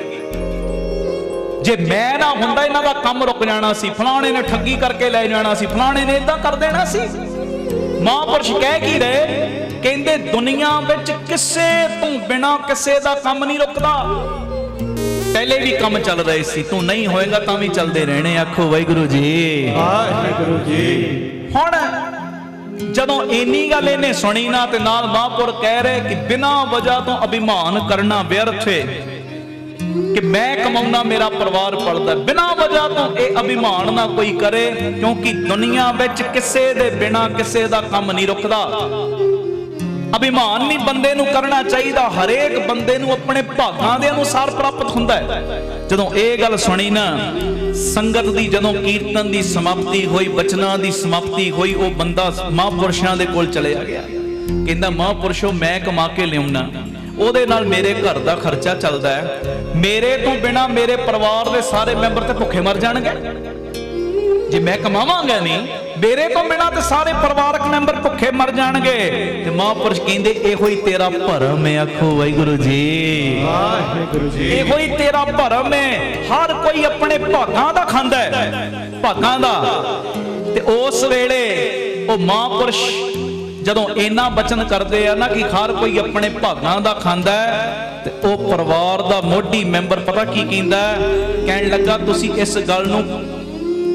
ਜੇ ਮੈਂ ਨਾ ਹੁੰਦਾ ਇਹਨਾਂ ਦਾ ਕੰਮ ਰੁਕ ਜਾਣਾ ਸੀ, ਫਲਾਣੇ ਨੇ ਠੱਗੀ ਕਰਕੇ ਲੈ ਜਾਣਾ ਸੀ, ਫਲਾਣੇ ਨੇ ਇਦਾਂ ਕਰ ਦੇਣਾ ਸੀ। ਮਹਾਂਪੁਰਸ਼ ਕਹਿ ਕੀ ਰਹੇ, ਕਹਿੰਦੇ ਦੁਨੀਆ ਵਿੱਚ ਕਿਸੇ ਤੋਂ ਬਿਨਾ ਕਿਸੇ ਦਾ ਕੰਮ ਨਹੀਂ ਰੁਕਦਾ। ਪਹਿਲੇ ਵੀ ਕੰਮ ਚੱਲ ਰਹੇ ਸੀ, ਤੂੰ ਨਹੀਂ ਹੋਏਗਾ ਤਾਂ ਵੀ ਚੱਲਦੇ ਰਹਿਣੇ। ਆਖੋ ਵਾਹਿਗੁਰੂ ਜੀ,
ਵਾਹਿਗੁਰੂ ਜੀ।
ਹੁਣ ਜਦੋਂ ਇੰਨੀ ਗੱਲ ਇਹਨੇ ਸੁਣੀ ਨਾ, ਤੇ ਨਾਲ ਮਹਾਂਪੁਰ ਕਹਿ ਰਹੇ ਕਿ ਬਿਨਾਂ ਵਜ੍ਹਾ ਤੋਂ ਅਭਿਮਾਨ ਕਰਨਾ ਵਿਅਰਥ ਹੈ, ਕਿ ਮੈਂ ਕਮਾਉਣਾ ਮੇਰਾ ਪਰਿਵਾਰ ਪਲਦਾ। ਬਿਨਾਂ ਵਜ੍ਹਾ ਤੋਂ ਇਹ ਅਭਿਮਾਨ ਨਾ ਕੋਈ ਕਰੇ, ਕਿਉਂਕਿ ਦੁਨੀਆ ਵਿੱਚ ਕਿਸੇ ਦੇ ਬਿਨਾਂ ਕਿਸੇ ਦਾ ਕੰਮ ਨਹੀਂ ਰੁਕਦਾ। ਅਭਿਮਾਨ ਨਹੀਂ ਬੰਦੇ ਨੂੰ ਕਰਨਾ ਚਾਹੀਦਾ, ਹਰੇਕ ਬੰਦੇ ਨੂੰ ਆਪਣੇ ਭਾਗਾਂ ਦੇ ਅਨੁਸਾਰ ਪ੍ਰਾਪਤ ਹੁੰਦਾ ਹੈ। ਜਦੋਂ ਇਹ ਗੱਲ ਸੁਣੀ ਨਾ ਸੰਗਤ ਦੀ, ਜਦੋਂ ਕੀਰਤਨ ਦੀ ਸਮਾਪਤੀ ਹੋਈ, ਬਚਨਾਂ ਦੀ ਸਮਾਪਤੀ ਹੋਈ, ਉਹ ਬੰਦਾ ਮਹਾਂਪੁਰਸ਼ਾਂ ਦੇ ਕੋਲ ਚਲਿਆ ਗਿਆ। ਕਹਿੰਦਾ ਮਹਾਂਪੁਰਸ਼ੋ, ਮੈਂ ਕਮਾ ਕੇ ਲਿਆਉਣਾ, ਉਹਦੇ ਨਾਲ ਮੇਰੇ ਘਰ ਦਾ ਖਰਚਾ ਚੱਲਦਾ ਹੈ, ਮੇਰੇ ਤੋਂ ਬਿਨਾ ਮੇਰੇ ਪਰਿਵਾਰ ਦੇ ਸਾਰੇ ਮੈਂਬਰ ਤੇ ਭੁੱਖੇ ਮਰ ਜਾਣਗੇ। ਜੇ ਮੈਂ ਕਮਾਵਾਂਗਾ ਨਹੀਂ, ਮੇਰੇ ਤੋਂ ਬਿਨਾ ਤੇ ਸਾਰੇ ਪਰਿਵਾਰਕ ਮੈਂਬਰ ਭੁੱਖੇ ਮਰ ਜਾਣਗੇ। ਤੇ ਮਹਾਂਪੁਰਸ਼ ਕਹਿੰਦੇ ਇਹੋ ਹੀ ਤੇਰਾ ਭਰਮ ਹੈ। ਆਖੋ ਵਾਹਿਗੁਰੂ ਜੀ,
ਵਾਹਿਗੁਰੂ ਜੀ।
ਇਹੋ ਹੀ ਤੇਰਾ ਭਰਮ ਹੈ। ਹਰ ਕੋਈ ਆਪਣੇ ਭਾਗਾਂ ਦਾ ਖਾਂਦਾ ਹੈ, ਭਾਗਾਂ ਦਾ। ਤੇ ਉਸ ਵੇਲੇ ਉਹ ਮਹਾਂਪੁਰਸ਼ ਜਦੋਂ ਇਹਨਾਂ ਬਚਨ ਕਰਦੇ ਆ ਨਾ ਕਿ ਹਰ ਕੋਈ ਆਪਣੇ ਭਾਗਾਂ ਦਾ ਖਾਂਦਾ ਹੈ, ਤੇ ਉਹ ਪਰਿਵਾਰ ਦਾ ਮੋਢੀ ਮੈਂਬਰ ਪਤਾ ਕੀ ਕਹਿੰਦਾ, ਕਹਿਣ ਲੱਗਾ ਤੁਸੀਂ ਇਸ ਗੱਲ ਨੂੰ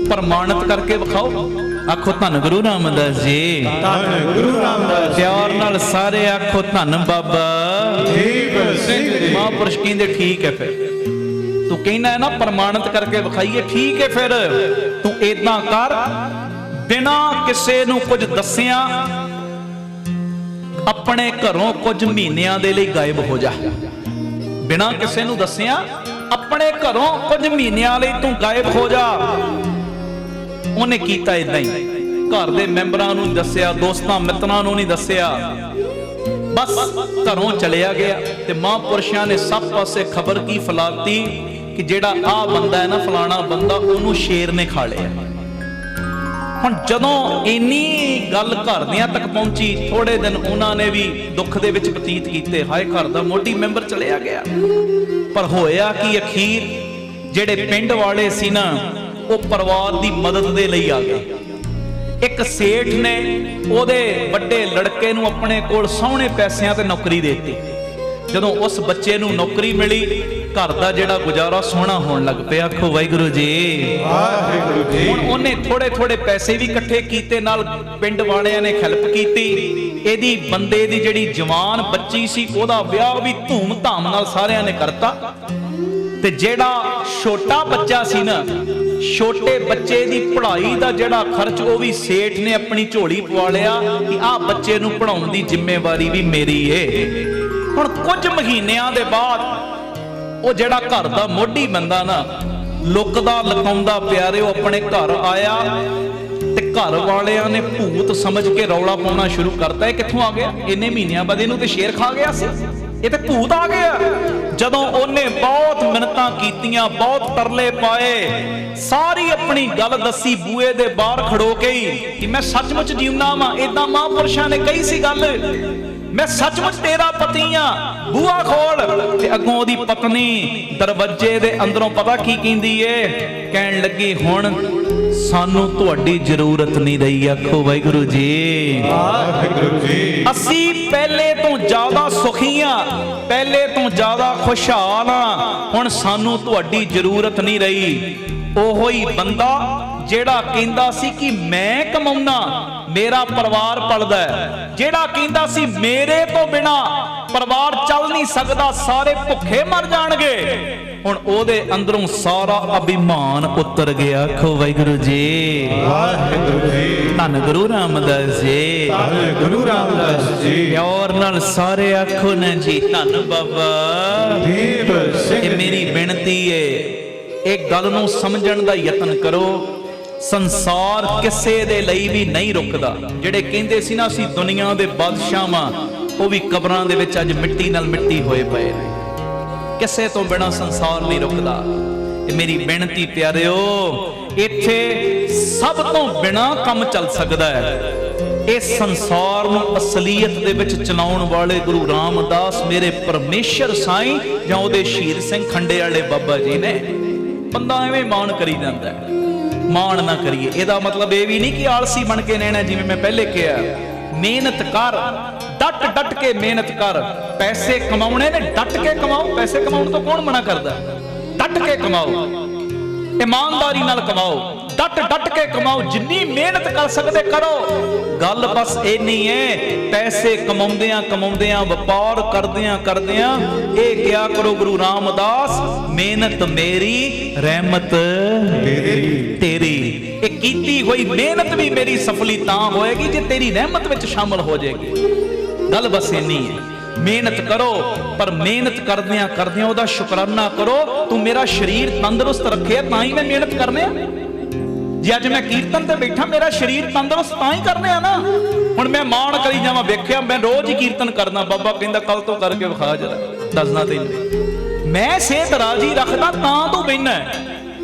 ਪ੍ਰਮਾਣਿਤ ਕਰਕੇ ਵਿਖਾਓ। ਆਖੋ ਧੰਨ ਗੁਰੂ ਰਾਮਦਾਸ ਜੀ,
ਧੰਨ ਗੁਰੂ ਰਾਮਦਾਸ ਜੀ।
ਪਿਆਰ ਨਾਲ ਸਾਰੇ ਆਖੋ ਧੰਨ ਬਾਬਾ
ਦੀਪ ਸਿੰਘ ਜੀ।
ਮਹਾਂਪੁਰਸ਼ ਕਹਿੰਦੇ ਠੀਕ ਹੈ, ਫਿਰ ਤੂੰ ਕਹਿੰਦਾ ਹੈ ਨਾ ਪ੍ਰਮਾਣਿਤ ਕਰਕੇ ਵਿਖਾਈਏ, ਠੀਕ ਹੈ, ਫਿਰ ਤੂੰ ਏਦਾਂ ਕਰ, ਬਿਨਾਂ ਕਿਸੇ ਨੂੰ ਕੁਝ ਦੱਸਿਆ ਆਪਣੇ ਘਰੋਂ ਕੁਝ ਮਹੀਨਿਆਂ ਦੇ ਲਈ ਗਾਇਬ ਹੋ ਜਾ। ਬਿਨਾਂ ਕਿਸੇ ਨੂੰ ਦੱਸਿਆ ਆਪਣੇ ਘਰੋਂ ਕੁਝ ਮਹੀਨਿਆਂ ਲਈ ਤੂੰ ਗਾਇਬ ਹੋ ਜਾ। ਉਹਨੇ ਕੀਤਾ ਇਦਾਂ ਹੀ, ਘਰ ਦੇ ਮੈਂਬਰਾਂ ਨੂੰ ਨਹੀਂ ਦੱਸਿਆ, ਦੋਸਤਾਂ ਮਿੱਤਰਾਂ ਨੂੰ ਨਹੀਂ ਦੱਸਿਆ, ਬਸ ਘਰੋਂ ਚਲਿਆ ਗਿਆ। ਤੇ ਮਹਾਂਪੁਰਸ਼ਾਂ ਨੇ ਸਭ ਪਾਸੇ ਖਬਰ ਕੀ ਫੈਲਾਤੀ ਕਿ ਜਿਹੜਾ ਆਹ ਬੰਦਾ ਹੈ ਨਾ, ਫਲਾਣਾ ਬੰਦਾ, ਉਹਨੂੰ ਸ਼ੇਰ ਨੇ ਖਾ ਲਿਆ। ਹੁਣ ਜਦੋਂ ਇੰਨੀ ਗੱਲ ਘਰ ਦਿਆਂ ਤੱਕ ਪਹੁੰਚੀ, ਥੋੜੇ ਦਿਨ ਉਹਨਾਂ ਨੇ ਵੀ ਦੁੱਖ ਦੇ ਵਿੱਚ ਬਤੀਤ ਕੀਤੇ। ਹਾਏ, ਘਰ ਦਾ ਮੋਢੀ ਮੈਂਬਰ ਚਲਿਆ ਗਿਆ। ਪਰ ਹੋਇਆ ਕਿ ਅਖੀਰ ਜਿਹੜੇ ਪਿੰਡ ਵਾਲੇ ਸੀ ਨਾ, ਉਹ ਪਰਿਵਾਰ ਦੀ ਮਦਦ ਦੇ ਲਈ ਆ ਗਏ। ਇੱਕ ਸੇਠ ਨੇ ਉਹਦੇ ਵੱਡੇ ਲੜਕੇ ਨੂੰ ਆਪਣੇ ਕੋਲ ਸੋਹਣੇ ਪੈਸਿਆਂ ਤੇ ਨੌਕਰੀ ਦੇ ਦਿੱਤੀ। ਜਦੋਂ ਉਸ ਬੱਚੇ ਨੂੰ ਨੌਕਰੀ ਮਿਲੀ, ਘਰ ਦਾ ਜਿਹੜਾ ਗੁਜ਼ਾਰਾ ਸੋਹਣਾ ਹੋਣ ਲੱਗ ਪਿਆ। ਆਖੋ ਵਾਹਿਗੁਰੂ ਜੀ।
ਵਾਹਿਗੁਰੂ ਜੀ।
ਹੁਣ ਉਹਨੇ ਥੋੜੇ ਥੋੜੇ ਪੈਸੇ ਵੀ ਇਕੱਠੇ ਕੀਤੇ, ਨਾਲ ਪਿੰਡ ਵਾਲਿਆਂ ਨੇ ਹੈਲਪ ਕੀਤੀ। ਇਹਦੀ ਬੰਦੇ ਦੀ ਜਿਹੜੀ ਜਵਾਨ ਬੱਚੀ ਸੀ ਉਹਦਾ ਵਿਆਹ ਵੀ ਧੂਮ ਧਾਮ ਨਾਲ ਸਾਰਿਆਂ ਨੇ ਕਰਤਾ। ਤੇ ਜਿਹੜਾ ਛੋਟਾ ਬੱਚਾ ਸੀ ਨਾ, ਛੋਟੇ ਬੱਚੇ ਦੀ ਪੜ੍ਹਾਈ ਦਾ ਜਿਹੜਾ ਖਰਚ ਉਹ ਵੀ ਸੇਠ ਨੇ ਆਪਣੀ ਝੋਲੀ ਪਵਾ ਲਿਆ ਕਿ ਆਹ ਬੱਚੇ ਨੂੰ ਪੜ੍ਹਾਉਣ ਦੀ ਜ਼ਿੰਮੇਵਾਰੀ ਵੀ ਮੇਰੀ ਏ। ਹੁਣ ਕੁਝ ਮਹੀਨਿਆਂ ਦੇ ਬਾਅਦ ਉਹ ਜਿਹੜਾ ਘਰ ਦਾ ਮੋਢੀ ਬੰਦਾ ਨਾ, ਲੁਕਦਾ ਲਕਾਉਂਦਾ ਪਿਆਰਿਓ ਆਪਣੇ ਘਰ ਆਇਆ ਤੇ ਘਰ ਵਾਲਿਆਂ ਨੇ ਭੂਤ ਸਮਝ ਕੇ ਰੌਲਾ ਪਾਉਣਾ ਸ਼ੁਰੂ ਕਰਤਾ। ਇਹ ਕਿੱਥੋਂ ਆ ਗਿਆ? ਇੰਨੇ ਮਹੀਨਿਆਂ ਬਾਅਦ ਇਹਨੂੰ ਤੇ ਸ਼ੇਰ ਖਾ ਗਿਆ ਸੀ, ਇਹ ਤੇ ਭੂਤ ਆ ਗਿਆ। ਜਦੋਂ ਉਹਨੇ ਬਹੁਤ ਮਿੰਨਤਾਂ ਕੀਤੀਆਂ, ਬਹੁਤ ਤਰਲੇ ਪਾਏ, ਸਾਰੀ ਆਪਣੀ ਗੱਲ ਦੱਸੀ ਬੂਏ ਦੇ ਬਾਹਰ ਖੜੋ ਕੇ ਹੀ ਕਿ ਮੈਂ ਸੱਚਮੁੱਚ ਜਿਉਂਦਾ ਵਾਂ। ਏਦਾਂ ਮਹਾਂਪੁਰਸ਼ਾਂ ਨੇ ਕਹੀ ਸੀ ਗੱਲ, ਮੈਂ ਸੱਚਮੁੱਚ ਤੇਰਾ ਪਤੀ ਆ, ਬੂਆ ਖੋਲ। ਤੇ ਅੱਗੋਂ ਉਹਦੀ ਪਤਨੀ ਦਰਵਾਜ਼ੇ ਦੇ ਅੰਦਰੋਂ ਪਤਾ ਕੀ ਕਹਿੰਦੀ ਏ? ਕਹਿਣ ਲੱਗੀ ਹੁਣ ਸਾਨੂੰ ਤੁਹਾਡੀ ਜ਼ਰੂਰਤ ਨਹੀਂ ਰਹੀ। ਆਖੋ ਵਾਹਿਗੁਰੂ ਜੀ।
ਵਾਹਿਗੁਰੂ ਜੀ।
ਅਸੀਂ ਪਹਿਲੇ ਤੋਂ ਜ਼ਿਆਦਾ ਸੁਖੀ ਆ, ਪਹਿਲੇ ਤੋਂ ਜ਼ਿਆਦਾ ਖੁਸ਼ਹਾਲ ਆ, ਹੁਣ ਸਾਨੂੰ ਤੁਹਾਡੀ ਜ਼ਰੂਰਤ ਨਹੀਂ ਰਹੀ। ਉਹੋ ਹੀ ਬੰਦਾ ਜਿਹੜਾ ਕਹਿੰਦਾ ਸੀ ਕਿ ਮੈਂ ਕਮਾਉਣਾ, ਮੇਰਾ ਪਰਿਵਾਰ ਪਲਦਾ, ਜਿਹੜਾ ਕਹਿੰਦਾ ਸੀ ਮੇਰੇ ਤੋਂ ਬਿਨਾ ਪਰਿਵਾਰ ਚੱਲ ਨਹੀਂ ਸਕਦਾ, ਸਾਰੇ ਭੁੱਖੇ ਮਰ ਜਾਣਗੇ, ਹੁਣ ਉਹਦੇ ਅੰਦਰੋਂ ਸਾਰਾ ਅਭਿਮਾਨ ਉਤਰ ਗਿਆ। ਆਖੋ ਵਾਹਿਗੁਰੂ ਜੀ।
ਵਾਹਿਗੁਰੂ ਜੀ।
ਧੰਨ ਗੁਰੂ ਰਾਮਦਾਸ ਜੀ।
ਧੰਨ ਗੁਰੂ ਰਾਮਦਾਸ ਜੀ।
ਪਿਆਰ ਨਾਲ ਸਾਰੇ ਆਖੋ ਨਾ ਜੀ ਧੰਨ ਬਾਬਾ
ਦੀਪ ਸਿੰਘ।
ਇਹ ਮੇਰੀ ਬੇਨਤੀ ਏ, ਇਹ ਗੱਲ ਨੂੰ ਸਮਝਣ ਦਾ ਯਤਨ ਕਰੋ। ਸੰਸਾਰ ਕਿਸੇ ਦੇ ਲਈ ਵੀ ਨਹੀਂ ਰੁਕਦਾ। ਜਿਹੜੇ ਕਹਿੰਦੇ ਸੀ ਨਾ ਅਸੀਂ ਦੁਨੀਆ ਦੇ ਬਾਦਸ਼ਾਹ ਵਾਂ, ਉਹ ਵੀ ਕਬਰਾਂ ਦੇ ਵਿੱਚ ਅੱਜ ਮਿੱਟੀ ਨਾਲ ਮਿੱਟੀ ਹੋਏ ਪਏ ਨੇ। ਕਿਸੇ ਤੋਂ ਬਿਨਾ ਸੰਸਾਰ ਨਹੀਂ ਰੁਕਦਾ। ਇਹ ਮੇਰੀ ਬੇਨਤੀ ਪਿਆਰਿਓ, ਇੱਥੇ ਸਭ ਤੋਂ ਬਿਨਾ ਕੰਮ ਚੱਲ ਸਕਦਾ ਹੈ। ਇਸ ਸੰਸਾਰ ਨੂੰ ਅਸਲੀਅਤ ਦੇ ਵਿੱਚ ਚਲਾਉਣ ਵਾਲੇ ਗੁਰੂ ਰਾਮਦਾਸ ਮੇਰੇ ਪਰਮੇਸ਼ਰ ਸਾਈਂ ਜਾਂ ਉਹਦੇ ਸ਼ਹੀਦ ਸਿੰਘ ਖੰਡੇ ਵਾਲੇ ਬਾਬਾ ਜੀ ਨੇ। ਬੰਦਾ ਐਵੇਂ ਮਾਣ ਕਰੀ ਜਾਂਦਾ ਹੈ, ਮਾਣ ਨਾ ਕਰੀਏ। ਇਹਦਾ ਮਤਲਬ ਇਹ ਵੀ ਨਹੀਂ ਕਿ ਆਲਸੀ ਬਣ ਕੇ ਰਹਿਣਾ। ਜਿਵੇਂ ਮੈਂ ਪਹਿਲੇ ਕਿਹਾ, ਮਿਹਨਤ ਕਰ, ਡਟ ਡਟ ਕੇ ਮਿਹਨਤ ਕਰ। ਪੈਸੇ ਕਮਾਉਣੇ ਨੇ, ਡਟ ਕੇ ਕਮਾਓ। ਪੈਸੇ ਕਮਾਉਣ ਤੋਂ ਕੌਣ ਮਨਾ ਕਰਦਾ? ਡਟ ਕੇ ਕਮਾਓ, ਇਮਾਨਦਾਰੀ ਨਾਲ ਕਮਾਓ, ਡਟ ਡਟ ਕੇ ਕਮਾਓ, ਜਿੰਨੀ ਮਿਹਨਤ ਕਰ ਸਕਦੇ ਕਰੋ। ਗੱਲ ਬਸ ਇੰਨੀ ਹੈ, ਪੈਸੇ ਕਮਾਉਂਦਿਆਂ ਕਮਾਉਂਦਿਆਂ, ਵਪਾਰ ਕਰਦਿਆਂ ਕਰਦਿਆਂ ਇਹ ਕਿਹਾ ਕਰੋ ਗੁਰੂ ਰਾਮਦਾਸ, ਮਿਹਨਤ ਮੇਰੀ, ਰਹਿਮਤ ਤੇਰੀ। ਇਹ ਕੀਤੀ ਹੋਈ ਮਿਹਨਤ ਵੀ ਮੇਰੀ ਸਫਲੀ ਤਾਂ ਹੋਏਗੀ ਜੇ ਤੇਰੀ ਰਹਿਮਤ ਵਿੱਚ ਸ਼ਾਮਲ ਹੋ ਜਾਏਗੀ। ਗੱਲ ਬਸ ਇੰਨੀ ਹੈ, ਮਿਹਨਤ ਕਰੋ, ਪਰ ਮਿਹਨਤ ਕਰਦਿਆਂ ਕਰਦਿਆਂ ਉਹਦਾ ਸ਼ੁਕਰਾਨਾ ਕਰੋ। ਤੂੰ ਮੇਰਾ ਸਰੀਰ ਤੰਦਰੁਸਤ ਰੱਖਿਆ ਤਾਂ ਹੀ ਮੈਂ ਮਿਹਨਤ ਕਰਨੇ ਆ। ਜੇ ਅੱਜ ਮੈਂ ਕੀਰਤਨ ਤੇ ਬੈਠਾ, ਮੇਰਾ ਸਰੀਰ ਤੰਦਰੁਸਤ ਤਾਂ ਹੀ ਕਰਨੇ ਆ ਨਾ। ਹੁਣ ਮੈਂ ਮਾਣ ਕਰੀ ਜਾਵਾਂ, ਵੇਖਿਆ ਮੈਂ ਰੋਜ਼ ਹੀ ਕੀਰਤਨ ਕਰਦਾ, ਬਾਬਾ ਕਹਿੰਦਾ ਕੱਲ ਤੋਂ ਕਰਕੇ ਵਿਖਾ ਜਰਾ, ਦੱਸਣਾ ਤੈਨੂੰ। ਮੈਂ ਸਿਹਤ ਰਾਜੀ ਰੱਖਦਾ ਤਾਂ ਤੂੰ ਬਹਿਨਾ,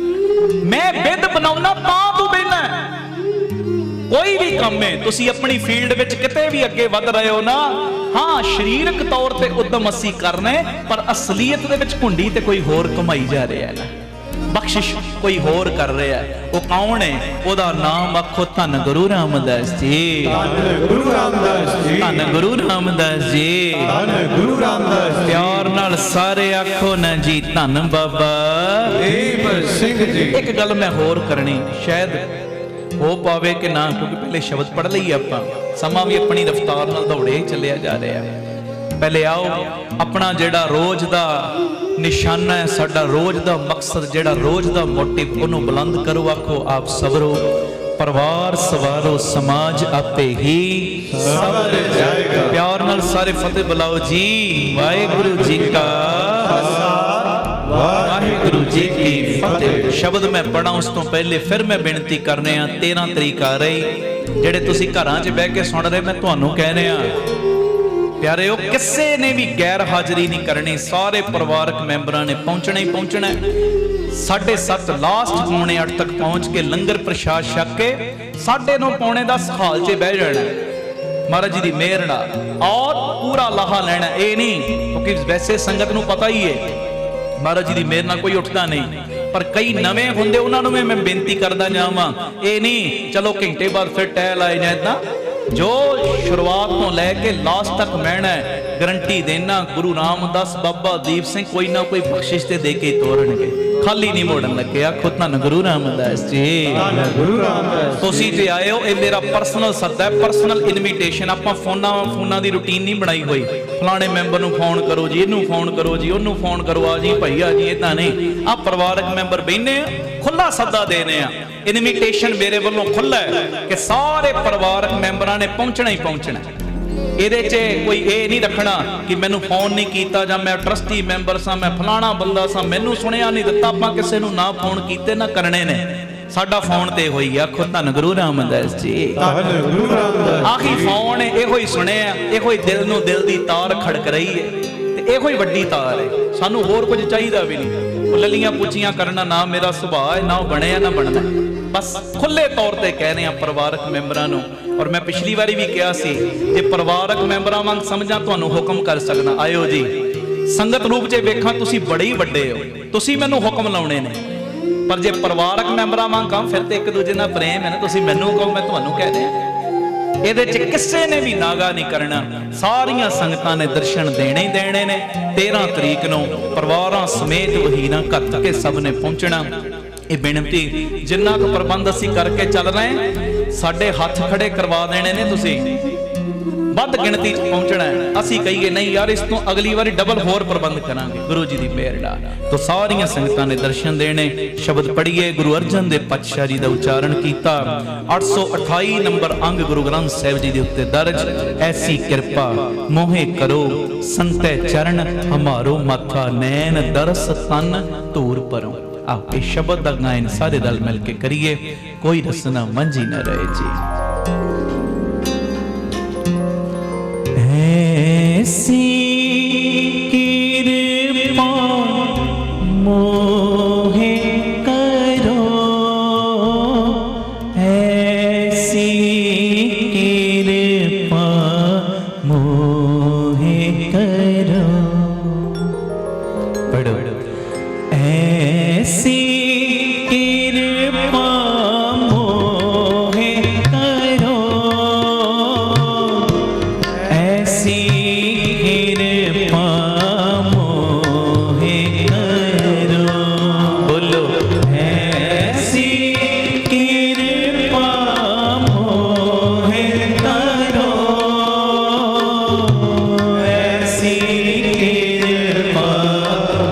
ਮੈਂ ਬਿੱਦ ਬਣਾਉਣਾ ਤਾਂ ਤੂੰ ਬਹਿਨਾ। ਕੋਈ ਵੀ ਕੰਮ ਹੈ, ਤੁਸੀਂ ਆਪਣੀ ਫੀਲਡ ਵਿੱਚ ਕਿਤੇ ਵੀ ਅੱਗੇ ਵੱਧ ਰਹੇ ਹੋ ਨਾ, ਹਾਂ ਸਰੀਰਕ ਤੌਰ ਤੇ ਉਦਮ ਅਸੀਂ ਕਰਨਾ, ਪਰ ਅਸਲੀਅਤ ਦੇ ਵਿੱਚ ਘੁੰਡੀ ਤੇ ਕੋਈ ਹੋਰ ਕਮਾਈ ਜਾ ਰਿਹਾ ਹੈ ਨਾ, ਬਖਸ਼ਿਸ਼ ਕੋਈ ਹੋਰ ਕਰ ਰਿਹਾ। ਉਹ ਕੌਣ ਹੈ? ਉਹਦਾ ਨਾਮ ਆਖੋ ਧੰਨ ਗੁਰੂ ਰਾਮਦਾਸ ਜੀ।
ਧੰਨ ਗੁਰੂ ਰਾਮਦਾਸ ਜੀ।
ਧੰਨ ਗੁਰੂ ਰਾਮਦਾਸ ਜੀ।
ਧੰਨ ਗੁਰੂ ਰਾਮਦਾਸ ਜੀ।
ਪਿਆਰ ਨਾਲ ਸਾਰੇ ਆਖੋ ਨਾ ਜੀ ਧੰਨ ਬਾਬਾ
ਦੀਪ ਸਿੰਘ ਜੀ।
ਇੱਕ ਗੱਲ ਮੈਂ ਹੋਰ ਕਰਨੀ, ਸ਼ਾਇਦ ਹੋ ਪਾਵੇ ਕਿ ਨਾ, ਕਿਉਂਕਿ ਪਹਿਲੇ ਸ਼ਬਦ ਪੜ੍ਹ ਲਈ ਆਪਾਂ, ਸਮਾਂ ਵੀ ਆਪਣੀ ਰਫ਼ਤਾਰ ਨਾਲ ਦੌੜੇ ਚੱਲਿਆ ਜਾ ਰਿਹਾ। ਪਹਿਲੇ ਆਓ ਆਪਣਾ ਜਿਹੜਾ ਰੋਜ਼ ਦਾ ਨਿਸ਼ਾਨਾ ਹੈ, ਸਾਡਾ ਰੋਜ਼ ਦਾ ਮਕਸਦ, ਜਿਹੜਾ ਰੋਜ਼ ਦਾ ਮੋਟਿਵ, ਉਹਨੂੰ ਬੁਲੰਦ ਕਰੋ। ਆਖੋ ਆਪ ਸਬਰੋ, ਪਰਿਵਾਰ ਸਵਾਰੋ, ਸਮਾਜ ਆਪੇ ਹੀ ਸਵਰ ਜਾਏਗਾ। ਪਿਆਰ ਨਾਲ ਸਾਰੇ ਫਤਿਹ ਬੁਲਾਓ ਜੀ। ਵਾਹਿਗੁਰੂ ਜੀ ਕਾ ਖਾਲਸਾ, ਵਾਹਿਗੁਰੂ ਜੀ ਕੀ ਫਤਿਹ। ਸ਼ਬਦ ਮੈਂ ਪੜਾਂ ਉਸ ਤੋਂ ਪਹਿਲੇ ਫਿਰ ਮੈਂ ਬੇਨਤੀ ਕਰਨੇ ਆ, 13 ਤਰੀਕ ਆ ਰਹੀ, ਜਿਹੜੇ ਤੁਸੀਂ ਘਰਾਂ 'ਚ ਬਹਿ ਕੇ ਸੁਣ ਰਹੇ, ਮੈਂ ਤੁਹਾਨੂੰ ਕਹਿ ਰਿਹਾ ਪਿਆਰਿਓ, ਕਿਸੇ ਨੇ ਵੀ ਗੈਰ ਹਾਜ਼ਰੀ ਨਹੀਂ ਕਰਨੀ। ਸਾਰੇ ਪਰਿਵਾਰਕ ਮੈਂਬਰਾਂ ਨੇ ਪਹੁੰਚਣਾ ਹੀ ਪਹੁੰਚਣਾ। 7:30 ਲਾਸਟ ਪੌਣੇ 8 ਤੱਕ ਪਹੁੰਚ ਕੇ ਲੰਗਰ ਪ੍ਰਸ਼ਾਦ ਛਕ ਕੇ 9:30 ਪੌਣੇ 10 ਹਾਲ 'ਚ ਬਹਿ ਜਾਣਾ ਮਹਾਰਾਜ ਜੀ ਦੀ ਮਿਹਰ ਨਾਲ, ਔਰ ਪੂਰਾ ਲਾਹਾ ਲੈਣਾ। ਇਹ ਨਹੀਂ, ਕਿਉਂਕਿ ਵੈਸੇ ਸੰਗਤ ਨੂੰ ਪਤਾ ਹੀ ਹੈ ਮਹਾਰਾਜ ਜੀ ਦੀ ਮਿਹਰ ਨਾਲ ਕੋਈ ਉੱਠਦਾ ਨਹੀਂ, ਪਰ ਕਈ ਨਵੇਂ ਹੁੰਦੇ ਉਹਨਾਂ ਨੂੰ ਵੀ ਮੈਂ ਬੇਨਤੀ ਕਰਦਾ ਜਾਵਾਂ, ਇਹ ਨਹੀਂ ਚਲੋ ਘੰਟੇ ਬਾਅਦ ਫਿਰ ਟਹਿਲ ਆਏ ਜਾਂ ਏਦਾਂ। ਜੋ ਸ਼ੁਰੂਆਤ ਤੋਂ ਲੈ ਕੇ ਲਾਸਟ ਤੱਕ ਮਹਿਣਾ ਹੈ, ਗਰੰਟੀ ਦੇਣਾ ਗੁਰੂ ਰਾਮਦਾਸ ਬਾਬਾ ਦੀਪ ਸਿੰਘ ਕੋਈ ਨਾ ਕੋਈ ਬਖਸ਼ਿਸ਼ ਤੇ ਦੇ ਕੇ ਤੋਰਨਗੇ, ਖਾਲੀ ਨਹੀਂ ਮੋੜਨ ਲੱਗੇ। ਆਖੋ ਧੰਨ ਗੁਰੂ ਰਾਮਦਾਸ ਜੀ।
ਗੁਰੂ ਰਾਮਦਾਸ
ਤੁਸੀਂ ਤੇ ਆਏ ਹੋ, ਇਹ ਮੇਰਾ ਪਰਸਨਲ ਸੱਦਾ ਹੈ, ਪਰਸਨਲ ਇਨਵੀਟੇਸ਼ਨ। ਆਪਾਂ ਫੋਨਾਂ ਦੀ ਰੁਟੀਨ ਨਹੀਂ ਬਣਾਈ ਹੋਈ, ਫਲਾਣੇ ਮੈਂਬਰ ਨੂੰ ਫੋਨ ਕਰੋ ਜੀ, ਇਹਨੂੰ ਫੋਨ ਕਰੋ ਜੀ, ਉਹਨੂੰ ਫੋਨ ਕਰੋ, ਆ ਜੀ ਭਾਈ ਆ ਜੀ, ਇਦਾਂ ਨਹੀਂ। ਆ ਪਰਿਵਾਰਕ ਮੈਂਬਰ ਬਹਿਨੇ ਆ, ਖੁੱਲਾ ਸੱਦਾ ਦੇਣੇ ਆ। ਇਨਵੀਟੇਸ਼ਨ ਮੇਰੇ ਵੱਲੋਂ ਖੁੱਲਾ ਹੈ ਕਿ ਸਾਰੇ ਪਰਿਵਾਰਕ ਮੈਂਬਰਾਂ ਨੇ ਪਹੁੰਚਣਾ ਹੀ ਪਹੁੰਚਣਾ। ਇਹਦੇ 'ਚ ਕੋਈ ਇਹ ਨਹੀਂ ਰੱਖਣਾ ਕਿ ਮੈਨੂੰ ਫੋਨ ਨਹੀਂ ਕੀਤਾ ਜਾਂ ਮੈਂ ਟਰਸਟੀ ਮੈਂਬਰ ਸਾਂ, ਮੈਂ ਫਲਾਣਾ ਬੰਦਾ ਸਾਂ, ਮੈਨੂੰ ਸੁਣਿਆ ਨਹੀਂ ਦਿੱਤਾ। ਆਪਾਂ ਕਿਸੇ ਨੂੰ ਨਾ ਫੋਨ ਕੀਤੇ ਨਾ ਕਰਨੇ ਨੇ, ਸਾਡਾ ਫੋਨ ਤੇ ਹੋਈ। ਆਖੋ ਧੰਨ ਗੁਰੂ ਰਾਮਦਾਸ ਜੀ।
ਧੰਨ ਗੁਰੂ ਰਾਮਦਾਸ।
ਆਖੀ ਫੋਨ ਇਹੋ ਹੀ ਸੁਣਿਆ, ਇਹੋ ਹੀ ਦਿਲ ਨੂੰ ਦਿਲ ਦੀ ਤਾਰ ਖੜਕ ਰਹੀ ਹੈ, ਤੇ ਇਹੋ ਹੀ ਵੱਡੀ ਤਾਰ ਹੈ। ਸਾਨੂੰ ਹੋਰ ਕੁਝ ਚਾਹੀਦਾ ਵੀ ਨਹੀਂ। ਉਹ ਲੱਲੀਆਂ ਪੁੱਛੀਆਂ ਕਰਨਾ ਨਾ ਮੇਰਾ ਸੁਭਾਅ ਹੈ, ਨਾ ਬਣਿਆ ਨਾ ਬਣਦਾ। ਬਸ ਖੁੱਲੇ ਤੌਰ ਤੇ ਕਹਿ ਰਹੇ ਆ ਪਰਿਵਾਰਕ ਮੈਂਬਰਾਂ ਨੂੰ। ਔਰ ਮੈਂ ਪਿਛਲੀ ਵਾਰੀ ਵੀ ਕਿਹਾ ਸੀ, ਜੇ ਪਰਿਵਾਰਕ ਮੈਂਬਰਾਂ ਵਾਂਗ ਸਮਝਾਂ ਤੁਹਾਨੂੰ ਹੁਕਮ ਕਰ ਸਕਦਾ, ਆਇਓ ਜੀ। ਸੰਗਤ ਰੂਪ 'ਚ ਵੇਖਾਂ ਤੁਸੀਂ ਬੜੇ ਹੀ ਵੱਡੇ ਹੋ, ਤੁਸੀਂ ਮੈਨੂੰ ਹੁਕਮ ਲਾਉਣੇ ਨੇ। ਪਰ ਜੇ ਪਰਿਵਾਰਕ ਮੈਂਬਰਾਂ ਵਾਂਗ ਕਹਾਂ ਫਿਰ ਤੇ ਇੱਕ ਦੂਜੇ ਨਾਲ ਪ੍ਰੇਮ ਹੈ ਨਾ, ਤੁਸੀਂ ਮੈਨੂੰ ਕਹੋ ਮੈਂ ਤੁਹਾਨੂੰ ਕਹਿ ਦਿਆਂ। ਇਹਦੇ 'ਚ ਕਿਸੇ ਨੇ ਵੀ ਨਾਗਾ ਨਹੀਂ ਕਰਨਾ। ਸਾਰੀਆਂ ਸੰਗਤਾਂ ਨੇ ਦਰਸ਼ਨ ਦੇਣੇ ਹੀ ਦੇਣੇ ਨੇ। 13 ਤਰੀਕ ਨੂੰ ਪਰਿਵਾਰਾਂ ਸਮੇਤ ਵਹੀਨਾ ਘੱਤ ਕੇ ਸਭ ਨੇ ਪਹੁੰਚਣਾ। ਇਹ ਬੇਨਤੀ ਜਿੰਨਾ ਕੁ ਪ੍ਰਬੰਧ ਅਸੀਂ ਕਰਕੇ ਚੱਲ ਰਹੇ, ਸਾਡੇ ਹੱਥ ਖੜੇ ਕਰਵਾ ਦੇਣੇ ਨੇ। ਤੁਸੀਂ ਵੱਧ ਗਿਣਤੀ 'ਚ ਪਹੁੰਚਣਾ ਹੈ। ਅਸੀਂ ਕਹੀਏ ਨਹੀਂ ਯਾਰ, ਇਸ ਤੋਂ ਅਗਲੀ ਵਾਰੀ ਡਬਲ ਹੋਰ ਪ੍ਰਬੰਧ ਕਰਾਂਗੇ, ਗੁਰੂ ਜੀ ਦੀ ਮਿਹਰ ਨਾਲ। ਤਾਂ ਸਾਰੀਆਂ ਸੰਗਤਾਂ ਨੇ ਦਰਸ਼ਨ ਦੇਣੇ। ਸ਼ਬਦ ਪੜ੍ਹੀਏ, ਗੁਰੂ ਅਰਜਨ ਦੇਵ ਪਾਤਸ਼ਾਹ ਜੀ ਦਾ ਉਚਾਰਨ ਕੀਤਾ। 828 ਨੰਬਰ ਅੰਗ ਗੁਰੂ ਗ੍ਰੰਥ ਸਾਹਿਬ ਜੀ ਦੇ ਉੱਤੇ ਦਰਜ। ਐਸੀ ਕਿਰਪਾ ਮੋਹੇ ਕਰੋ ਸੰਤੈ ਚਰਨ, ਹਮਾਰੋ ਮਾਥਾ ਨੈਣ ਦਰਸ ਤਨ ਧੂਰ ਪਰੋਂ। ਆਓ ਇਹ ਸ਼ਬਦ ਦਾ ਗਾਇਨ ਸਾਰੇ ਰਲ ਮਿਲ ਕੇ ਕਰੀਏ, ਕੋਈ ਰਸਨਾ ਮੰਝੀ ਨਾ ਰਹੇ ਜੀ। ऐसी कृपा मोहे करो, ऐसी कृपा मोहे करो। पढ़ो। ऐसी कृपा मोहे करो, ऐसी कृपा मोहे करो। बोलो, ऐसी कृपा मोहे करो, ऐसी कृपा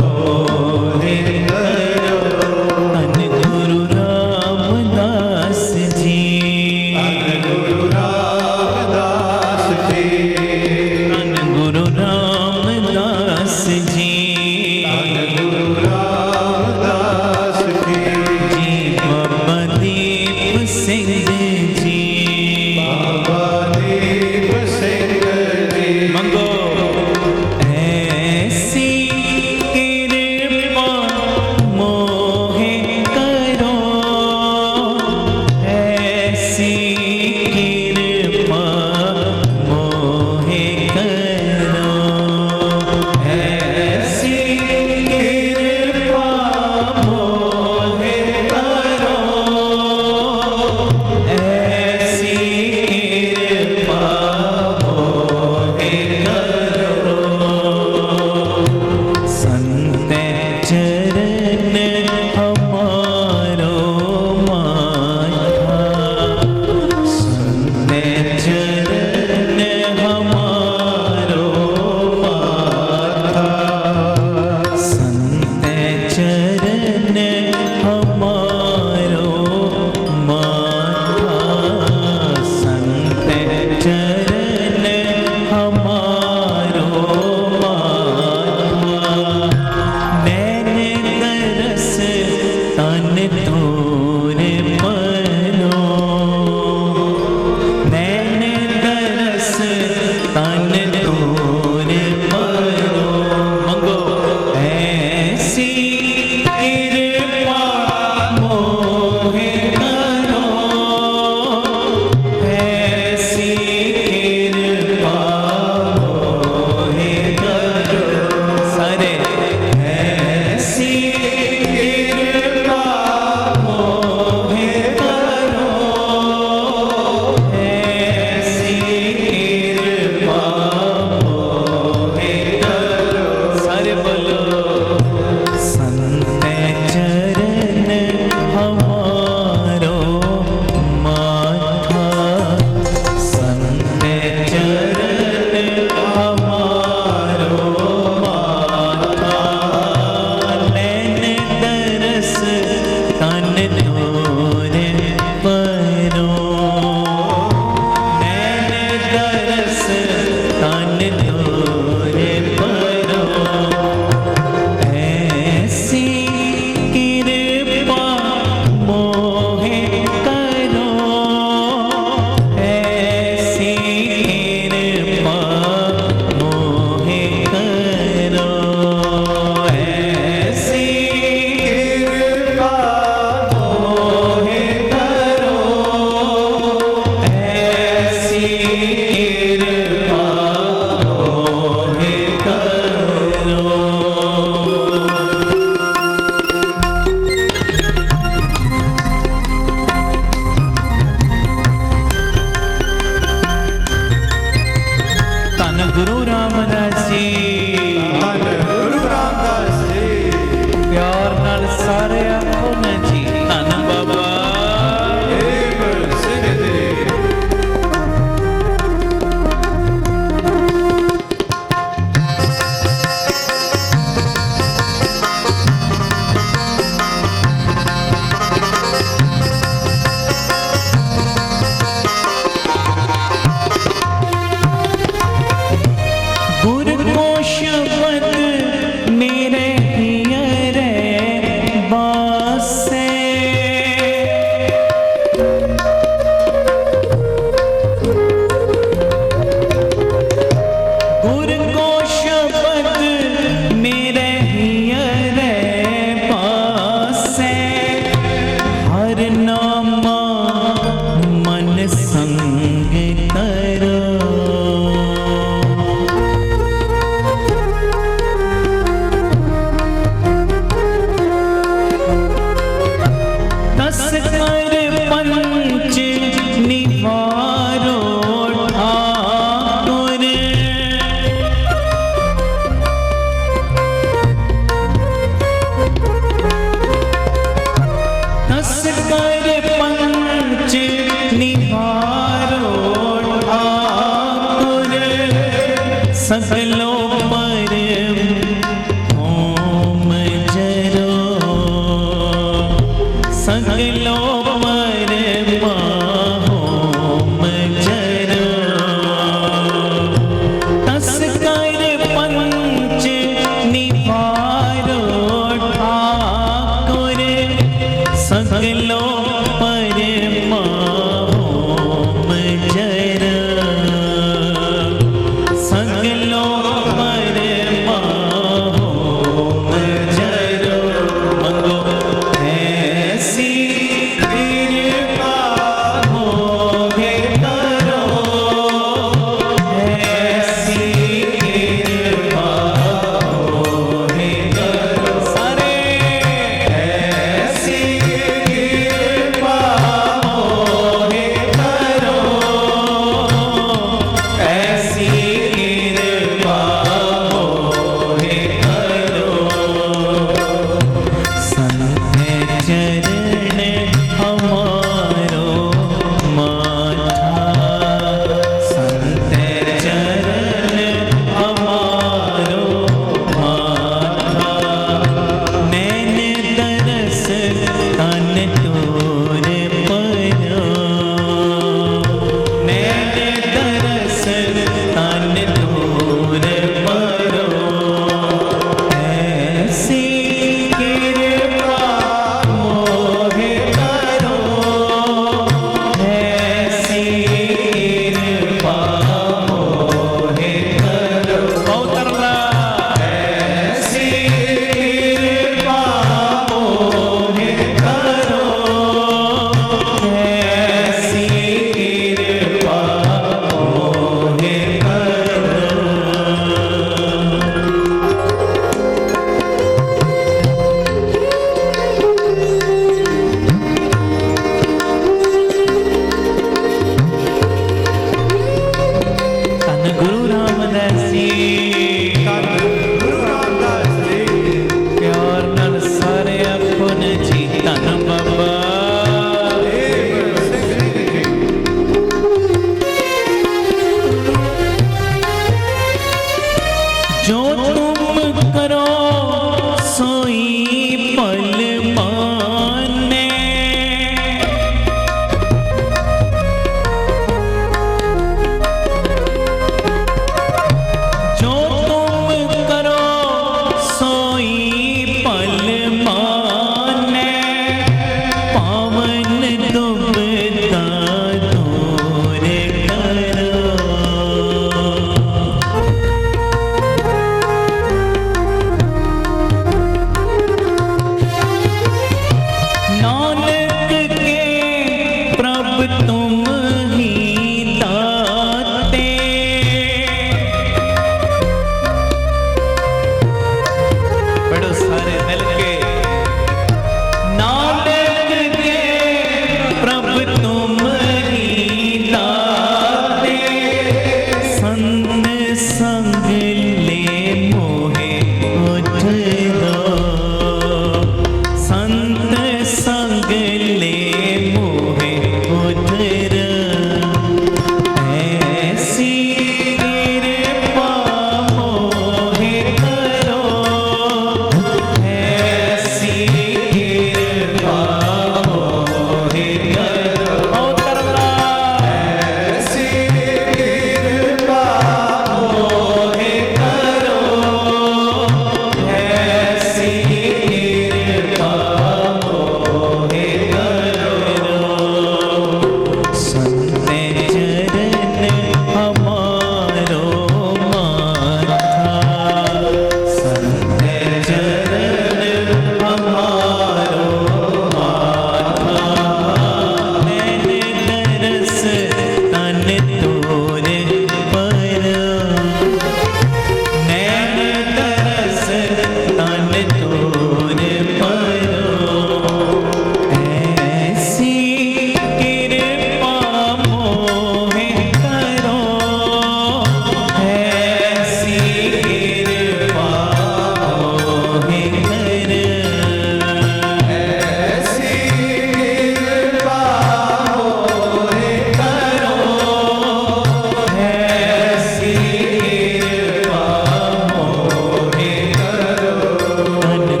मोहे करो।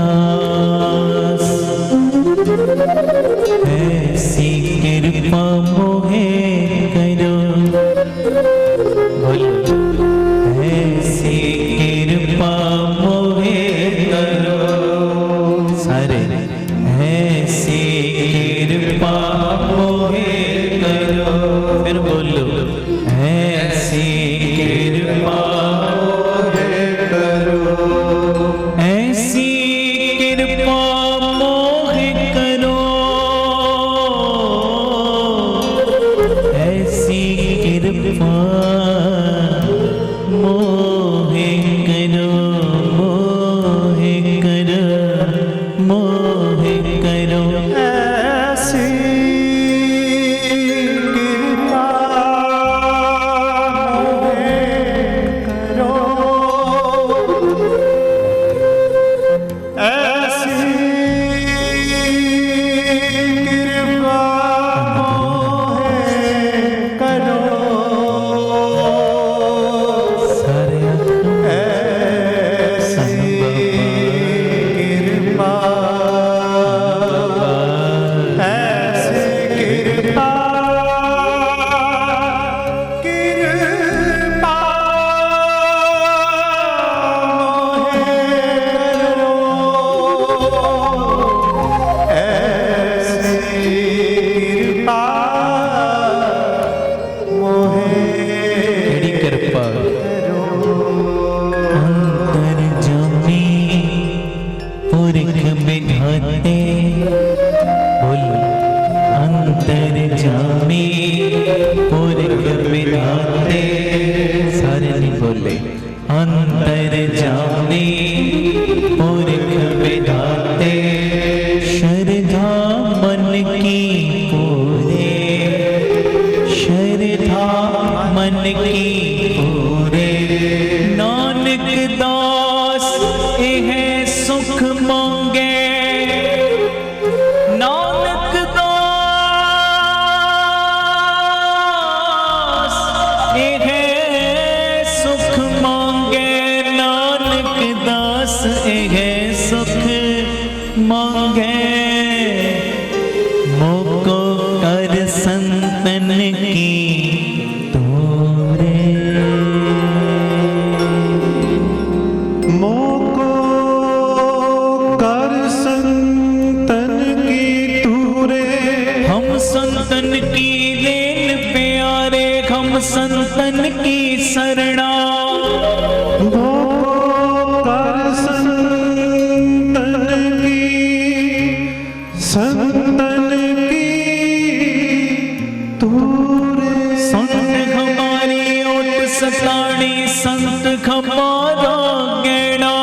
दास ऐसी कृपा मोहे करो बोलो ऐसी कृपा मोहे करो सारे ऐसी कृपा मोहे करो फिर बोलो ऐसी कृपा मोहे करो ऐसी कृपा मोहे करो ऐसी कृपा मोहे करो मोहे करो मोहे करो
ऐसी कृपा मोहे करो ऐसी कृपा मोहे करो
सारे
ऐसी कृपा ऐसी कृपा कृपा मोहे करो ऐसी कृपा मोहे
केड़ी कृपा अंतर जमी पुरख बिठाते बोलो अंतर जमी पुरख बिठाते सारे नहीं बोले अंतर जमी पुरख बिठाते श्रद्धा मन की पूरे श्रद्धा मन की पूरे नानक दास यह सुख मांगे नानक दास यह सुख मांगे नानक दास यह सुख मांगे मोको कर संतन की तोरे
मोको कर संतन की तूरे
हम संतन की देन प्यारे हम संतन की शरणा
मोको कर संतन की तूरे
संत हमारी ओट सताड़ी संत हमारा गैणा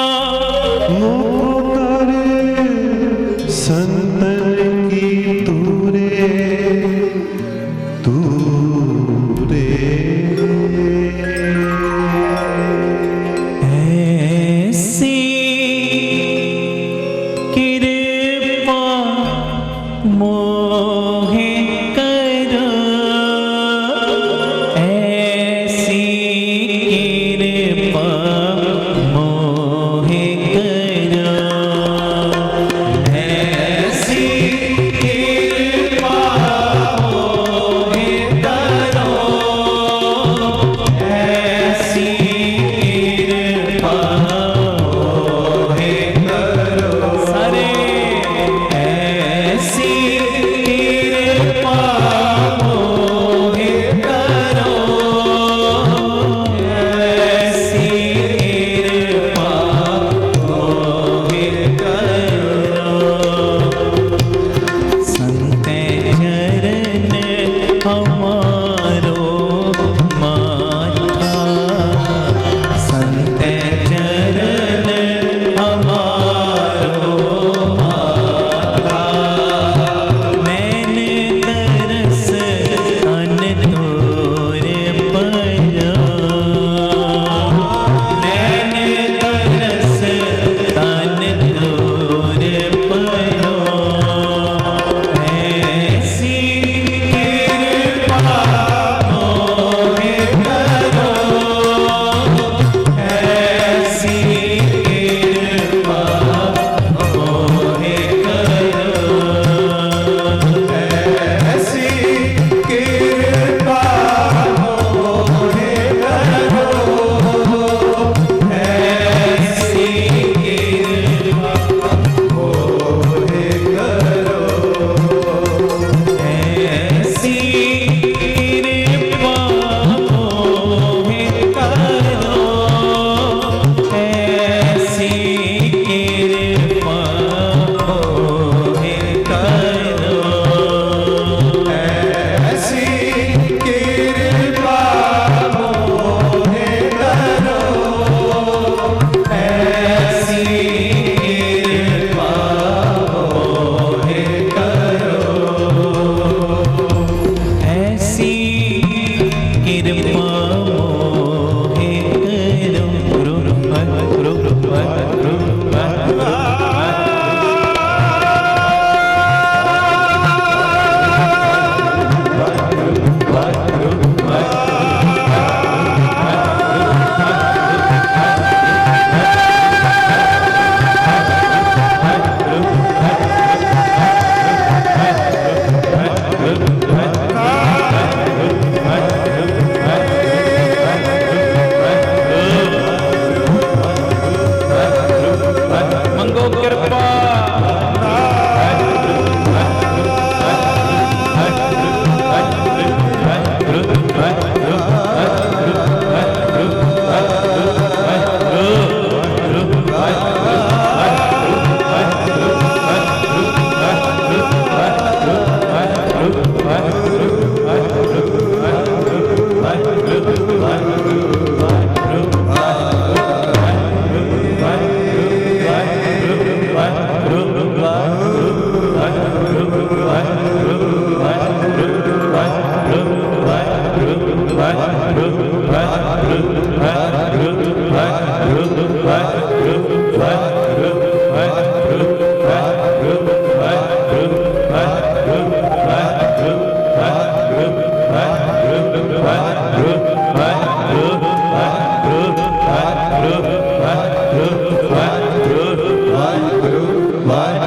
मोको कर संतन की तूरे तूरे